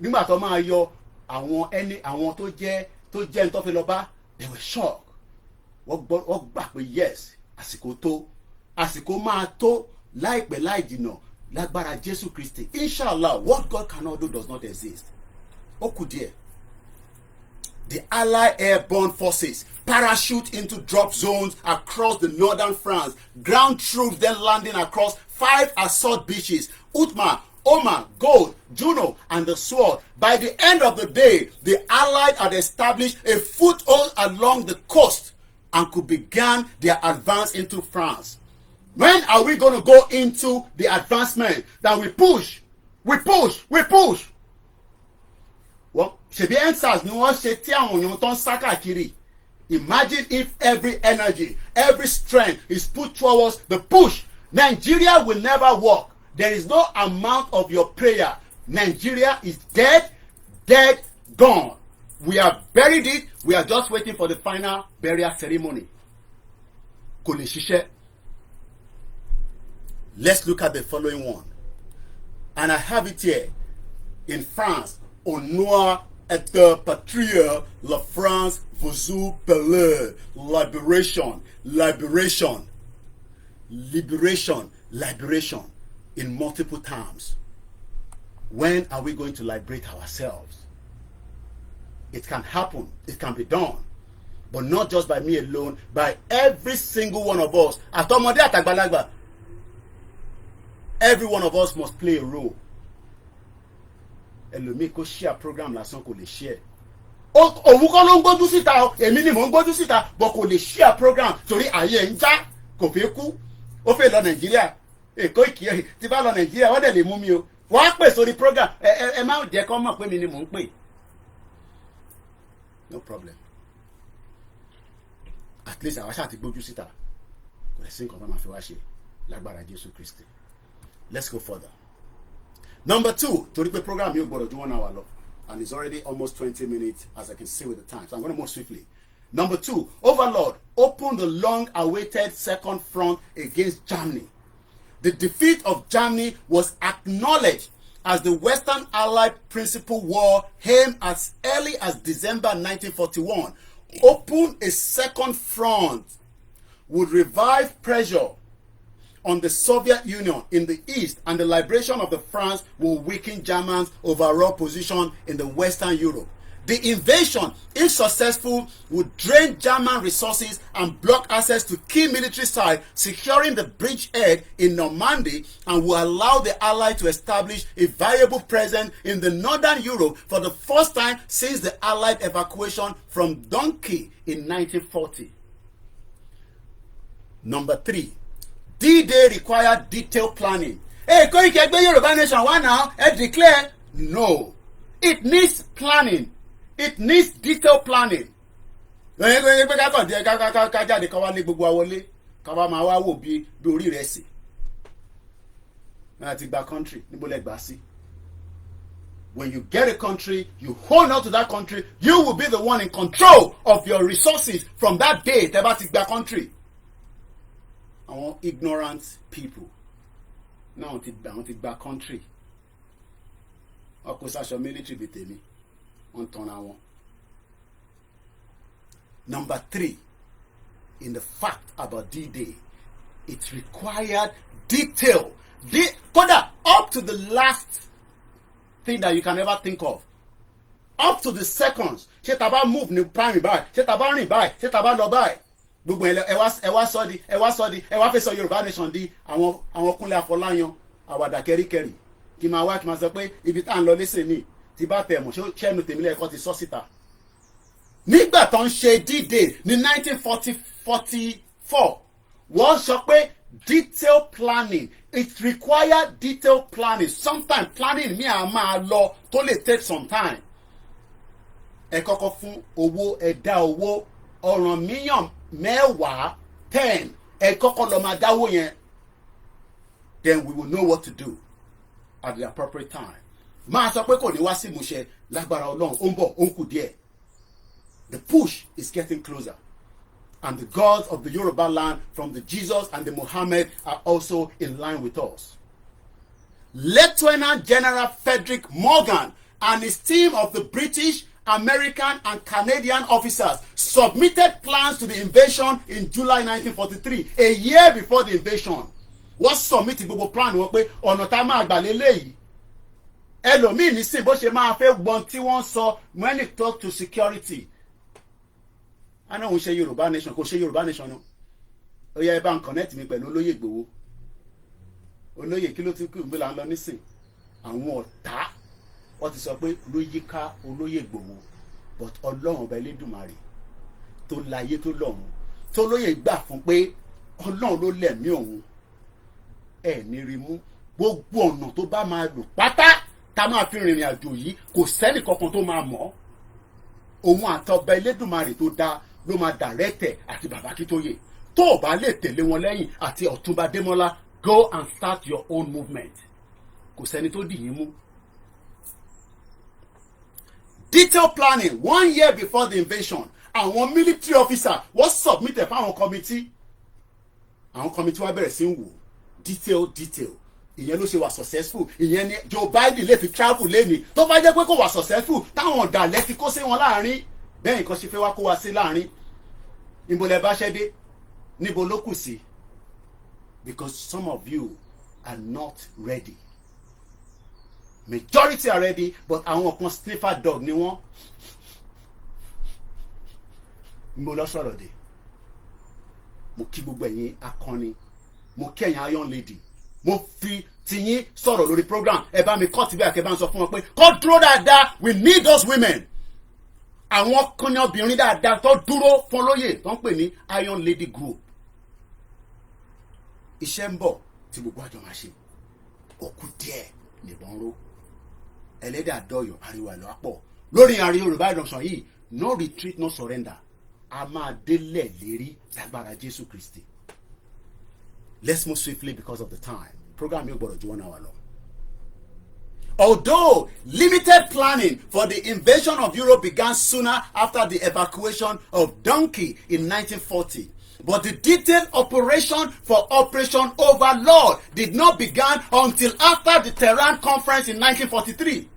nígbà tó máa yọ àwọn tó jẹ́ ní tó fi lọ bá they were shocked. Wọ́n gbà pé yes àsìkò máa tó láìpẹ́ láì jìnnà lágbára Jésù Kristi. Inshallah, what God cannot do does not exist. Ó kù díẹ̀. The Allied airborne forces parachute into drop zones across the northern France. Ground troops then landing across 5 assault beaches: Utma, Oma, Gold, Juno, and the Sword. By the end of the day, the Allied had established a foothold along the coast and could begin their advance into France. When are we going to go into the advancement that we push? Well, ṣebí answers ni wọ́n ṣe tí àwọn èèyàn tó ń sá káàkiri. Imagine if every energy, every strength is put towards the push. Nigeria will never work. There is no amount of your prayer. Nigeria is dead, gone. We have buried it. We are just waiting for the final burial ceremony. Kò lè ṣiṣẹ́. Let's look at the following one. And I have it here. In France, au noir et de patrie, la France vous appelle. Liberation in multiple terms. When are we going to liberate ourselves? It can happen. It can be done. But not just by me alone, by every single one of us. Àtọmọdé àtàgbàlagbà. Every one of us must play a role. Ẹlòmíì kò share program lásán kò lè share. Òun kọ́ ló ń gbójú síta o, èmi ni mò ń gbójú síta, but kò lè share program torí ayé ń já, kò fẹ́ kú. Ó fẹ́ lọ Nàìjíríà. Koiki tí bá lọ Nàìjíríà wọ́n dẹ̀ lè mú mi o. Wọ́n á pè sórí program. Ẹ má jẹ́ kó mọ̀ pé mi ni mò ń pè. No problem. At least àwa ṣáà ti gbójú síta. Kò lè sí nǹkan tó máa fi wá ṣe lágbára Jésù Kristi. Let's go further. Number 2, torí pé program yóò gbọ́dọ̀ ju 1 hour lọ, and it's already almost 20 minutes as I can see with the time. So I'm going to move swiftly. Number 2, Overlord opened the long-awaited second front against Germany. The defeat of Germany was acknowledged as the Western Allied Principal War aimed as early as December 1941. Open a second front would revive pressure on the Soviet Union in the east, and the liberation of the France will weaken Germany's overall position in the Western Europe. The invasion, if successful, would drain German resources and block access to key military sites, securing the bridgehead in Normandy, and will allow the Allies to establish a viable presence in the Northern Europe for the first time since the Allied evacuation from Dunkirk in 1940. Number 3. D-Day required detailed planning. Hey, Koiki ẹgbẹ́ Yorùbá nation wá now, declare no. It needs planning. It needs detailed planning. Ẹgbẹ́ ká jáde ká wá lé gbogbo àwọlé ká wá máa wá wò bí orí rẹ̀ sí. Láti gba country níbo lẹ gbà sí. When you get a country, you hold on to that country, you will be the one in control of your resources from that day tẹ́ bá ti gba country. Àwọn ignorant people náà ti gba country. Ọkọ̀ sàṣọ military bíi tèmi wọ́n tanra wọn. Number 3, in the fact about D-Day, it required detail. Kódà up to the last thing that you can ever think of. Up to the seconds. Ṣé tá bá move ní primary báyìí? Ṣé tá bá rìn báyìí? Ṣé tá bá lọ báyìí? Gbogbo ẹ wá fẹ́ sọ Yorùbá nation di àwọn Kúnlé Afọláyan àwàdà kẹ́ríkẹ́rí kí máa wá kí máa sọ pé ibi tá à ń lọ lẹ́sẹ̀ ní ti bá tẹ̀ mọ̀ ṣẹ́nu tèmi lẹ́ẹ̀kọ́ ti sọ síta. Nígbà tó ń ṣe D-Day ní 1944 wọ́n sọ pé detailed planning, it required detailed planning. Sometimes planning mi à máa lọ tó lè take some time. Ẹ kọ́kọ́ fún owó, ẹ dá owó ọ̀ràn mílíọ̀nù 10 ẹ kọ́kọ́ lọ máa dáwó yẹn, then we will know what to do at the appropriate time. Máa sọ pé kò ní wá sí ìmúṣẹ lágbára Ọlọ́run ó ń bọ̀ ó ń kù díẹ̀. The push is getting closer. and the gods of the Yoruba land from the Jesus and the Muhammad are also in line with us. Lieutenant General Frederick Morgan and his team of the British, American and Canadian officers submitted plans to the invasion in July 1943, a year before the invasion. Wọ́n submit gbogbo plan wọn pé ọ̀nà tá a máa gbà lélẹ́yìí. Ẹlòmíì nísìn bó ṣe máa fẹ́ gbọ́n tí wọ́n sọ when it talk to security. A náà ń ṣe Yorùbá nation kò ṣe Yorùbá nation náà. Ó yẹ ẹ bá ń connect mi pẹ̀lú olóyè Ìgbòho. Olóyè kí ló ti kú ìgbé là ń lọ nísìn. Àwọn ọ̀tá wọ́n ti sọ pé ló yíká olóyè Ìgbòho, but Ọlọ́run ọba Elédùmarè tó láyé tó lọ́run tó lóyè gbà fún pé Ọlọ́run ló lẹ̀mí òun ẹ̀ ní rí mú gbogbo ọ̀nà tó bá máa lò pátá tá máa fi rìnrìn àjò yìí kò sẹ́nì kankan tó máa mọ̀ òun àtọba Elédùmarè tó dá ló máa dàrẹ́tẹ̀ àti bàbá Akíntóyè tó o bá lè tẹ̀lé wọn lẹ́yìn àti Ọ̀túnba Démọ́lá go and start your own movement kò sẹ́ni tó dì yín mú. Detailed planning 1 year before the invasion àwọn military officer wọ́n submitted fáwọn committee àwọn committee wá bẹ̀rẹ̀ sí ń wò detail ìyẹn ló ṣe wà successful ìyẹn ni Joe Biden lè fi travel lẹ́ni tó bá jẹ́ pé kò wà successful táwọn ọ̀dàlẹ̀ ti kó sí wọn láàrin bẹ́ẹ̀ nǹkan ṣe fẹ́ wá kó wa sí láàrin níbo lẹ bá ṣẹ́ dé níbo ló kù sí because some of you are not ready. Majority are ready, but àwọn kan sniffer dog ni wọ́n. Mo lọ sọ̀rọ̀ dé. Mo kí gbogbo ẹ̀yin akọni. Mo kí ẹ̀yin iron lady. Mo fi tiyín sọ̀rọ̀ lórí program. Ẹ bá mi kọ́ tibí àkẹ́ bá ń sọ fún wọn pé kọ́ dúró dáadáa. We need those women. Àwọn kan ní obìnrin dáadáa tó dúró fún olóyè tó ń pè ní iron lady group. Iṣẹ́ ń bọ̀ tí gbogbo àjọ máa ṣe. Òkú díẹ̀ nìbọn ró. Ẹlẹ́dẹ̀ àdọ́yọ̀ ariwo àlọ́ àpọ̀ lórí àárín Yorùbá ìdọ̀sán yìí no retreat no surrender a máa délẹ̀ lérí lágbára Jésù Kristi. Let's move swiftly because of the time. Program yóò gbọ́dọ̀ ju 1 hour lọ. Although limited planning for the invasion of Europe began sooner after the evacuation of Dunkirk in 1940, but the detailed operation for Operation Overlord did not begin until after the Tehran Conference in 1943.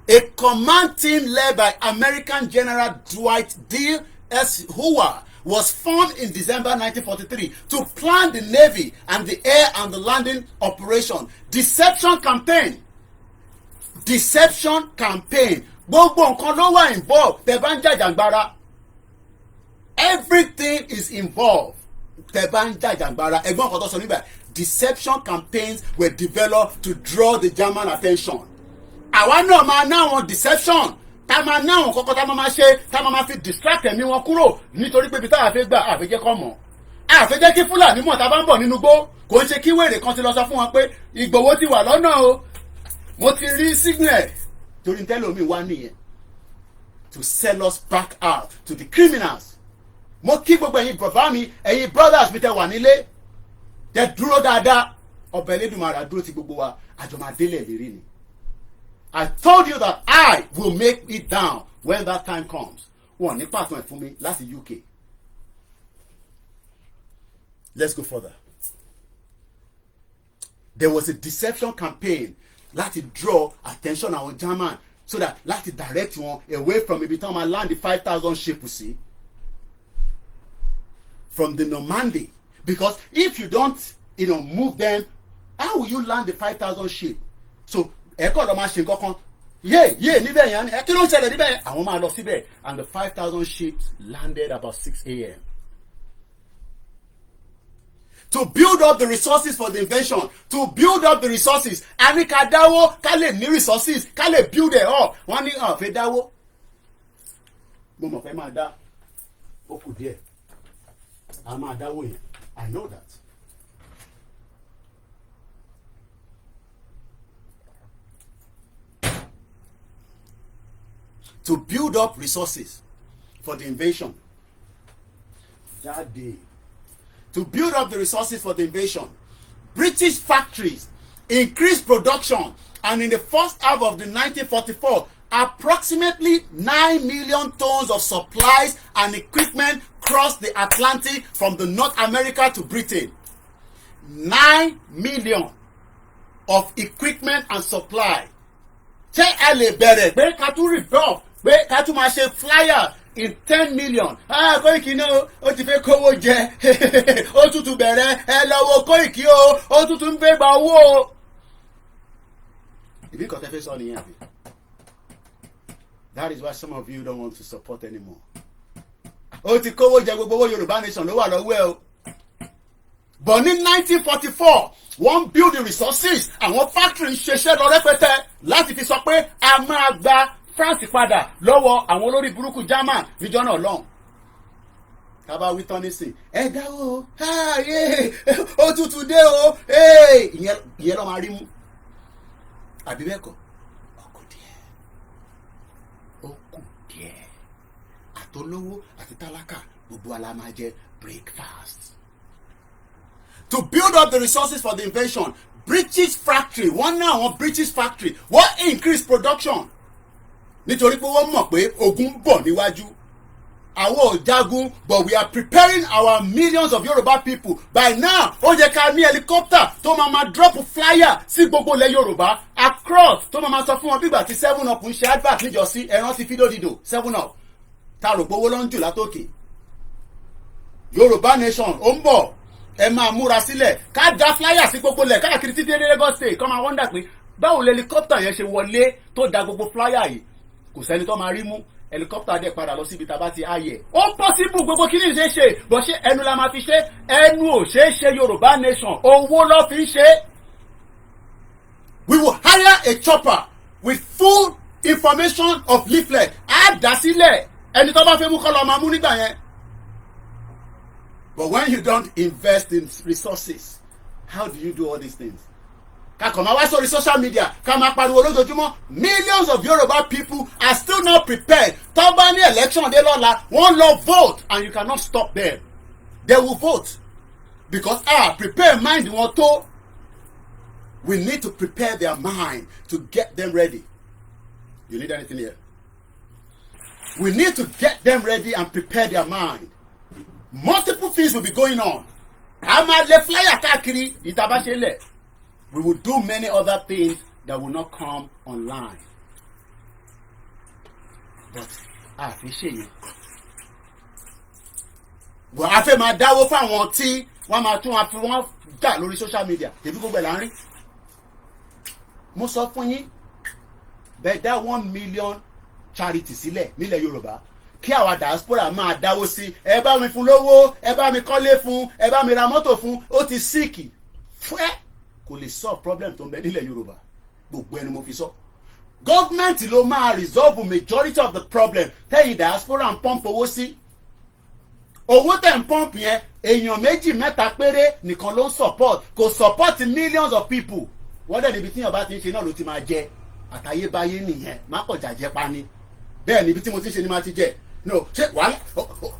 A command team led by American General Dwight D. S. Hoover was formed in December 1943 to plan the Navy and the air and the landing operation. Deception campaign. Gbogbo nǹkan ló wà involved. Tẹ́ bá ń jàjàgbara. Everything is involved. Tẹ́ bá ń jàjàgbara. Ẹ̀gbọ́n kan tó sọ níbẹ̀. Deception campaigns were developed to draw the German attention. Àwa náà máa ná àwọn deception. Tá máa ná àwọn kọ́kọ́ tá máa ṣe tá máa fi distract ẹ̀mí wọn kúrò nítorí pé ibi táwa fẹ́ gbà àfẹ́jẹ́ kọ́ mọ̀. Àfẹ́jẹ́ kí Fúlàní mọ̀ tá bá ń bọ̀ nínú gbó. Kò ń ṣe kí wèrè kan ti lọ sọ fún wọn pé Ìgbòho ti wà lọ́nà o. Mo ti rí signal. Torí tẹ́lómi wá nìyẹn. To sell us back out to the criminals. Mo kí gbogbo ẹ̀yin bàbá mi ẹ̀yin brothers mi tẹ́ wà nílé. Tẹ́ dúró dáadáa. Ọba Elédùmarè dúró ti gbogbo wa. Àjọ máa délẹ̀ lérí ni. I told you that I will make it down when that time comes. Wọ́n ní pàtó ẹ̀ fún mi láti UK. Let's go further. There was a deception campaign láti draw attention àwọn German so that láti direct wọn away from ibi tí wọ́n máa land the 5,000 ship sí. From the Normandy. Because if you don't, move them, how will you land the 5,000 ship? So ẹ̀kọ́ lọ máa ṣe nǹkan kan níbẹ̀ yẹn kí ló ń ṣẹlẹ̀ níbẹ̀ yẹn àwọn máa lọ síbẹ̀ and the 5,000 ships landed about 6 a.m. To build up the resources for the invasion, to build up the resources a ní ká dáwó ká lè ní resources ká lè build it up wọ́n ní fẹ́ dáwó mo mọ̀ fẹ́ máa dá ó kù díẹ̀ a máa dáwó yẹn I know that. To build up resources for the invasion. That day. To build up the resources for the invasion. British factories increased production and in the first half of the 1944, approximately 9 million tons of supplies and equipment crossed the Atlantic from the North America to Britain. 9 million of equipment and supply. Ṣé ẹ lè bẹ̀rẹ̀ pé ká tún rebuff pé ká tún máa ṣe flyer in 10 million? Koiki náà ó ti fẹ́ kówó jẹ ó tútù bẹ̀rẹ̀ ẹ lọ wo Koiki o ó tútù ń fẹ́ gba owó o. Ìbí kan tẹ́ fẹ́ sọ nìyẹn àbí? That is why some of you don't want to support anymore. Ó ti kówó jẹ gbogbo owó Yorùbá nation ló wà lọ́wọ́ ẹ o. But ní 1944 wọ́n build the resources àwọn factory ń ṣiṣẹ́ lọ rẹpẹtẹ láti fi sọ pé a máa gba France padà lọ́wọ́ àwọn olórí burúkú German níjọ́ náà lọ́hùn. Tábà wí tán nísìn ẹ dáwọ́ ó tútù dé o ìyẹn lọ́ máa rí mú àbí bẹ́ẹ̀ kọ́ ó kù díẹ̀ àtolówó àti tálákà gbogbo ala máa jẹ breakfast. To build up the resources for the invasion, British factory wọ́n ná àwọn British factory wọ́n increase production nítorí pé wọ́n mọ̀ pé ogun bọ̀ níwájú. Àwọn ò jagun, but we are preparing our millions of Yoruba people. By now ó yẹ ká ní helicopter tó máa drop flyer sí gbogbo ilẹ̀ Yorùbá across tó máa sọ fún wọn bígbà tí 7up ń ṣe advert níjọ́sí ẹran sí fídíò dídò 7up tá a rò gbowó ló ń jù látòkè. Yorùbá nation ó ń bọ̀ ẹ máa múra sílẹ̀ ká da flyer sí gbogbo ilẹ̀ káàkiri títí dé Lagos State kọ́ máa wọ́ndà pé báwo lè helicopter yẹn ṣe wọlé tó da gbogbo flyer yìí kò sẹ́ni tó máa rí mú helicopter dẹ̀ padà lọ síbi tá a bá ti ayẹ̀. Ó possible gbogbo kí ni ṣe ṣe bó ṣe ẹnu la máa fi ṣe ẹnu ò ṣe é ṣe Yorùbá nation owó ló fi ń ṣe. We will hire a chopper with full information of leaflet á dá sílẹ̀ ẹni tó bá fẹ́ mú kọ́ lọ máa mú nígbà yẹn. But when you don't invest in resources, how do you do all these things? Kakoma wá sórí social media, ká máa pariwo lójoojúmọ́, millions of Yoruba people are still not prepared. Tó bá ní election dé lọ́la, wọ́n lọ vote and you cannot stop them. They will vote because prepare mind wọn tó. We need to prepare their mind to get them ready. You need anything here? We need to get them ready and prepare their mind. Multiple things will be going on. A máa lè flyer káàkiri ìtàbáṣelẹ̀. We will do many other things that will not come online. But a fi ṣe yẹn. But a fẹ́ máa dáwó fáwọn tí wọ́n máa tún wọn fi wọ́n jà lórí social media. Èbí gbogbo ẹ̀ là ń rí. Mo sọ fún yín bẹ́ẹ̀ dá 1 million charity sílẹ̀ nílẹ̀ Yorùbá. Kí àwa diaspora máa dáwó sí ẹ bá mi fún lówó ẹ bá mi kọ́lé fún ẹ bá mi ra mọ́tò fún ó ti síìkì fẹ́ kò lè solve problem tó ń bẹ nílẹ̀ Yorùbá gbogbo ẹni mo fi sọ. Government ló máa resolve majority of the problem tẹ́yìn diaspora ń pump owó sí. Owó tẹ̀ ń pump yẹn èèyàn 2-3 péré nìkan ló ń support kò support millions of people. Wọ́n dẹ̀ níbi tí yàn bá ti ń ṣe náà ló ti máa jẹ àtayébáyé nìyẹn má kọ̀ jàjẹ́ pa ni bẹ́ẹ̀ níbi tí mo ti ń ṣe ni máa ti jẹ. No ṣe wàhálà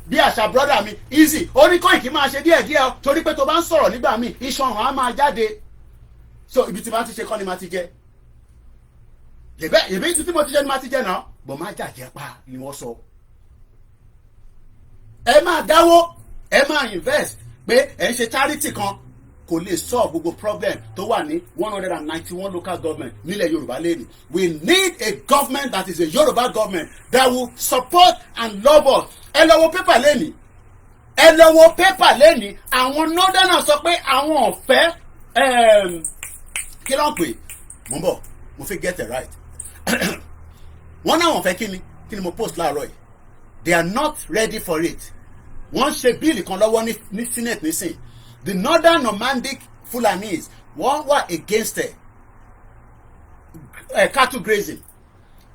bí àṣà brother mi easy ó ní Koiki máa ṣe díẹ̀díẹ̀ torí pé tó bá ń sọ̀rọ̀ nígbà míì iṣan ọ̀run á máa jáde so ibi tí máa ti ṣe kọ́ ni máa ti jẹ yẹ̀bẹ́ tí mo ti jẹ ni máa ti jẹ náà bọ̀ má jàjẹ́ pa ni wọ́n sọ. Ẹ máa dáwó ẹ máa invest pé ẹ ń ṣe charity kan kò lè solve gbogbo problem tó wà ní 191 local government nílẹ̀ Yorùbá lẹ́nu. We need a government that is a Yoruba government that will support and love us. Ẹ lọ wo paper lẹ́ni àwọn northerners sọ pé àwọn ò fẹ́ kí ló ń pè mo ń bọ̀ mo fi get it right wọ́n náà wọ́n fẹ́ kí ni mo post láàárọ̀ yìí they are not ready for it. Wọ́n ṣe bíìlì kan lọ́wọ́ ní senate nísìn. The northern nomadic Fulanis wọ́n wà against it. Cattle grazing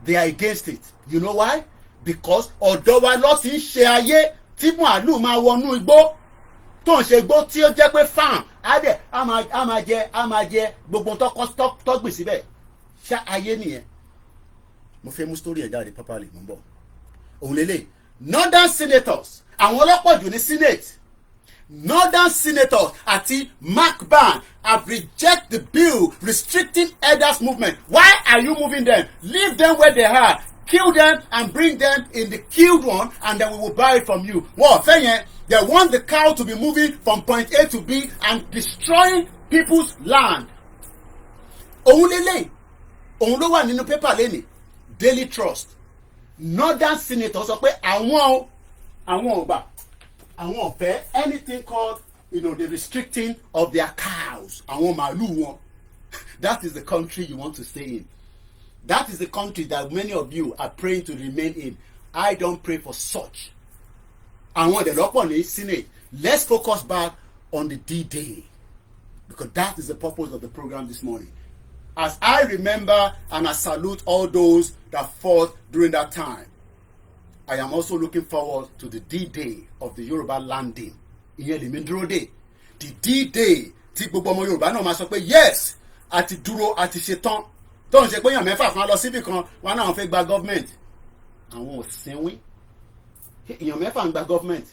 they are against it. You know why? Because ọ̀dọ̀ wa ló ti ń ṣe ayé tí màálù máa wọnú igbó tó ń ṣe igbó tí ó jẹ́ pé farm á máa jẹ gbogbo tọ́gbìn síbẹ̀ ṣá ayé nìyẹn. Mo fẹ́ mú story ẹ̀ jáde properly mo ń bọ̀. Òun lélẹ̀ northern senators àwọn ọlọ́pọ̀ jù ní senate Northern senators àti MacBan have rejected the bill restricting elders movement. Why are you moving them? Leave them where they are. Kill them and bring them in the killed one, and then we will buy it from you. Well, they want the cow to be moving from point A to B and destroying people's land. Òun lélẹ̀, òun ló wà nínú pépà lẹ́nìí, Daily Trust. Northern senators sọ pé àwọn ò gbà. Àwọn ò fẹ́ anything called, the restricting of their cows. Àwọn màálù wọn. That is the country you want to stay in. That is the country that many of you are praying to remain in. I don't pray for such. Àwọn ọ̀dẹ̀lọ́pọ̀ ní Senate. Let's focus back on the D-Day, because that is the purpose of the program this morning. As I remember and I salute all those that fought during that time, I am also looking forward to the D-Day of the Yoruba landing. Ìyẹn lè mi dúró dé. The D-Day tí gbogbo ọmọ Yorùbá náà máa sọ pé yes, àti dúró àti ṣetán. Tó ń ṣe pé èèyàn mẹ́fà kan lọ síbì kan, wọn náà fẹ́ gba government. Àwọn ò sínwín. Èèyàn mẹ́fà ń gba government.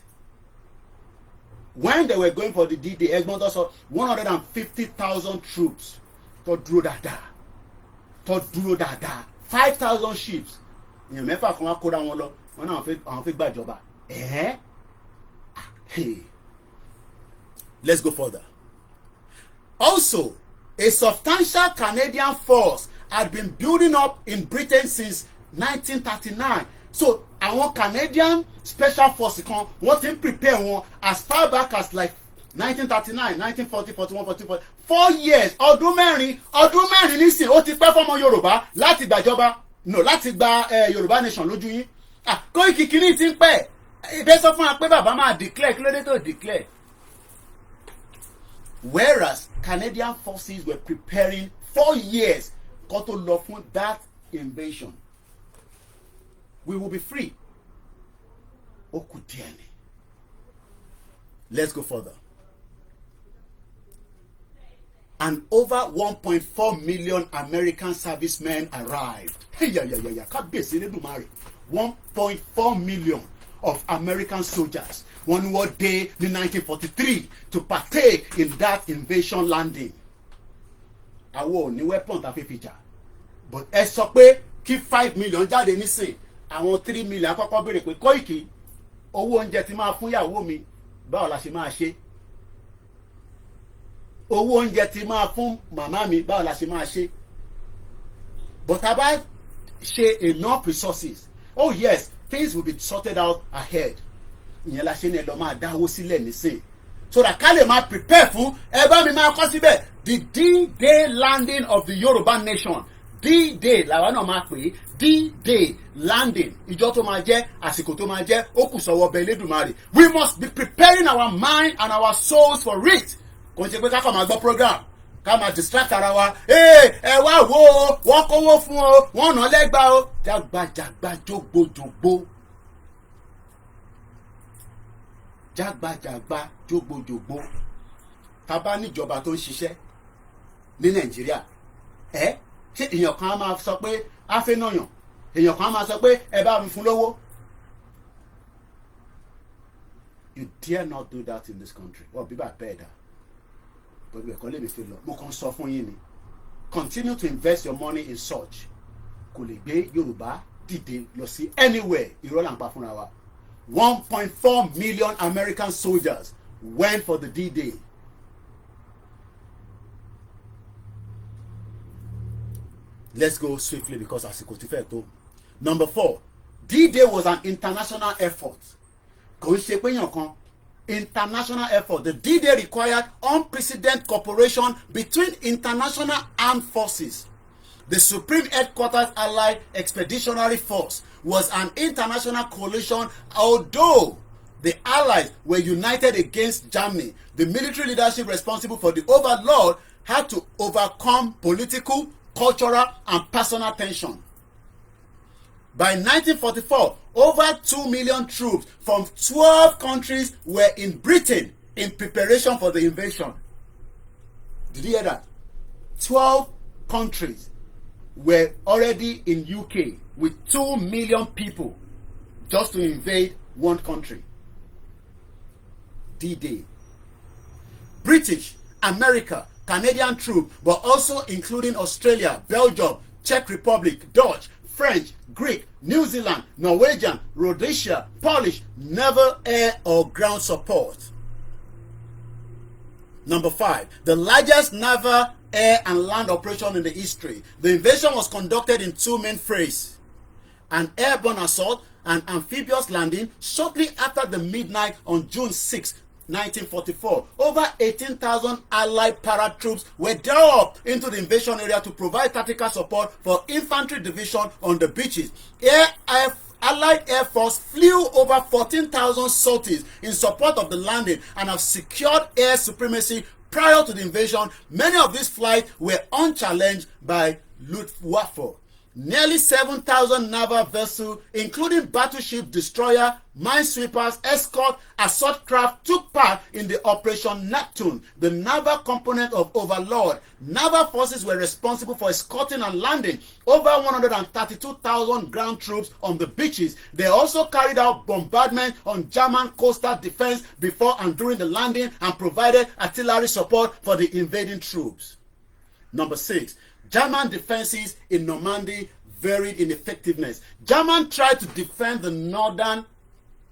When they were going for the D-Day, ẹgbọ́n tó sọ 150,000 troops tó dúró dáadáa. 5,000 ships. Èèyàn mẹ́fà kan wá kóra wọn lọ, wọn náà àwọn fẹ́ gbàjọba. Hey. Let's go further. Also, a substantial Canadian force had been building up in Britain since 1939. So, àwọn Canadian special force kan wọ́n ti ń prepare wọn as far back as like 1939, 1940, 41, 44, 4 years, ọdún mẹ́rin nísìn ó ti pẹ́ fọ́mọ Yorùbá láti gbàjọba, láti gba Yorùbá nation lójú yín. Koiki kìíní ti ń pẹ́, ìbẹ́ sọ fún wa pé bàbá máa declare, kí ló dé tó declare? Whereas Canadian forces were preparing 4 years kó tó lọ fún that invasion. We will be free. Ó kù díẹ̀ ni. Let's go further. And over 1.4 million American servicemen arrived. Kábíyèsí Elédùmarè. 1.4 million of American soldiers. Wọ́n dé ní 1943 to partake in that invasion landing. Àwọn ò ní weapon tá fi fi jà. But ẹ sọ pé kí 5 million jáde nísìn. Àwọn 3 million àkọ́kọ́ béèrè pé Koiki, owó oúnjẹ tí máa fún ìyàwó mi, báwo la ṣe máa ṣe? Owó oúnjẹ tí máa fún màmá mi, báwo la ṣe máa ṣe? But about ṣe enough resources. Oh yes, things will be sorted out ahead. Ìyẹn la ṣe ní ẹ lọ máa dáwó sílẹ̀ nísìn. So that ká lè máa prepare fún ẹ bá mi máa kọ́ síbẹ̀ the D-Day landing of the Yoruba nation. D-Day làwọn náà máa pè é, D-Day landing, ìjọ tó máa jẹ́, àsìkò tó máa jẹ́, ó kù sọ́wọ́ ọbẹ̀ Elédùmarè. We must be preparing our mind and our souls for it. Kò ń ṣe pé ká kàn máa gbọ́ program, ká máa distract ara wa. Ẹ wá wo o, wọ́n kówó fún o, wọ́n nà lẹ́gbàá o. Jágbajàgba jógbójògbó. Jágbajàgba jógbójògbó. Tá bá níjọba tó ń ṣiṣẹ́ ní Nàìjíríà, ṣé èèyàn kan á máa sọ pé á fẹ́ nàyàn, èèyàn kan á máa sọ pé ẹ bá mi fún lówó? You dare not do that in this country. Wọ́n bí bá bẹ́ẹ̀ dà. Pẹ̀lú ẹ̀kọ́ lè mi fi lọ. Mo kàn sọ fún yín ni. Continue to invest your money in such. Kò lè gbé Yorùbá dìde lọ sí anywhere. Irọ́ là ń pa fúnra wa. 1.4 million American soldiers went for the D-Day. Let's go swiftly because àsìkò ti fẹ́ tó. Number 4, D-Day was an international effort. Kò ń ṣe pé yàn kan. International effort. The D-Day required unprecedented cooperation between international armed forces. The Supreme Headquarters Allied Expeditionary Force was an international coalition, although the Allies were united against Germany. The military leadership responsible for the Overlord had to overcome political, cultural, and personal tension. By 1944, over 2 million troops from 12 countries were in Britain in preparation for the invasion. Did you hear that? 12 countries were already in UK with 2 million people just to invade one country. D-Day. British, America, Canadian troops, but also including Australia, Belgium, Czech Republic, Dutch, French, Greek, New Zealand, Norwegian, Rhodesia, Polish, naval, air, or ground support. Number 5, the largest naval, air, and land operation in the history. The invasion was conducted in 2 main phases: an airborne assault and amphibious landing shortly after the midnight on June 6, 1944. Over 18,000 Allied paratroops were drawn into the invasion area to provide tactical support for infantry division on the beaches. Allied Air Force flew over 14,000 sorties in support of the landing and have secured air supremacy prior to the invasion. Many of these flights were unchallenged by Luftwaffe. Nearly 7,000 naval vessels, including battleship, destroyer, minesweepers, escort, assault craft, took part in the Operation Neptune, the naval component of Overlord. Naval forces were responsible for escorting and landing over 132,000 ground troops on the beaches. They also carried out bombardment on German coastal defense before and during the landing and provided artillery support for the invading troops. Number 6. German defenses in Normandy varied in effectiveness. Germans tried to defend the northern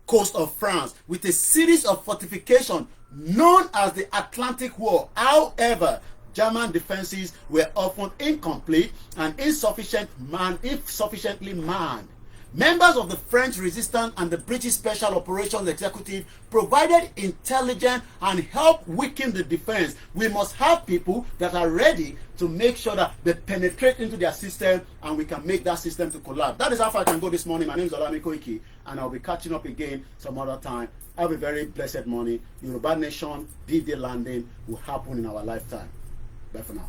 coast of France with a series of fortifications known as the Atlantic Wall. However, German defenses were often incomplete and insufficiently manned. Members of the French resistance and the British Special Operations Executive provided intelligence and helped weaken the defense. We must have people that are ready to make sure that they penetrate into their system and we can make that system to collapse. That is how far I can go this morning. My name is OLAYOMI KOIKI and I'll be catching up again some other time. Have a very blessed morning. Yoruba Nation D-Day landing will happen in our lifetime. Bye for now.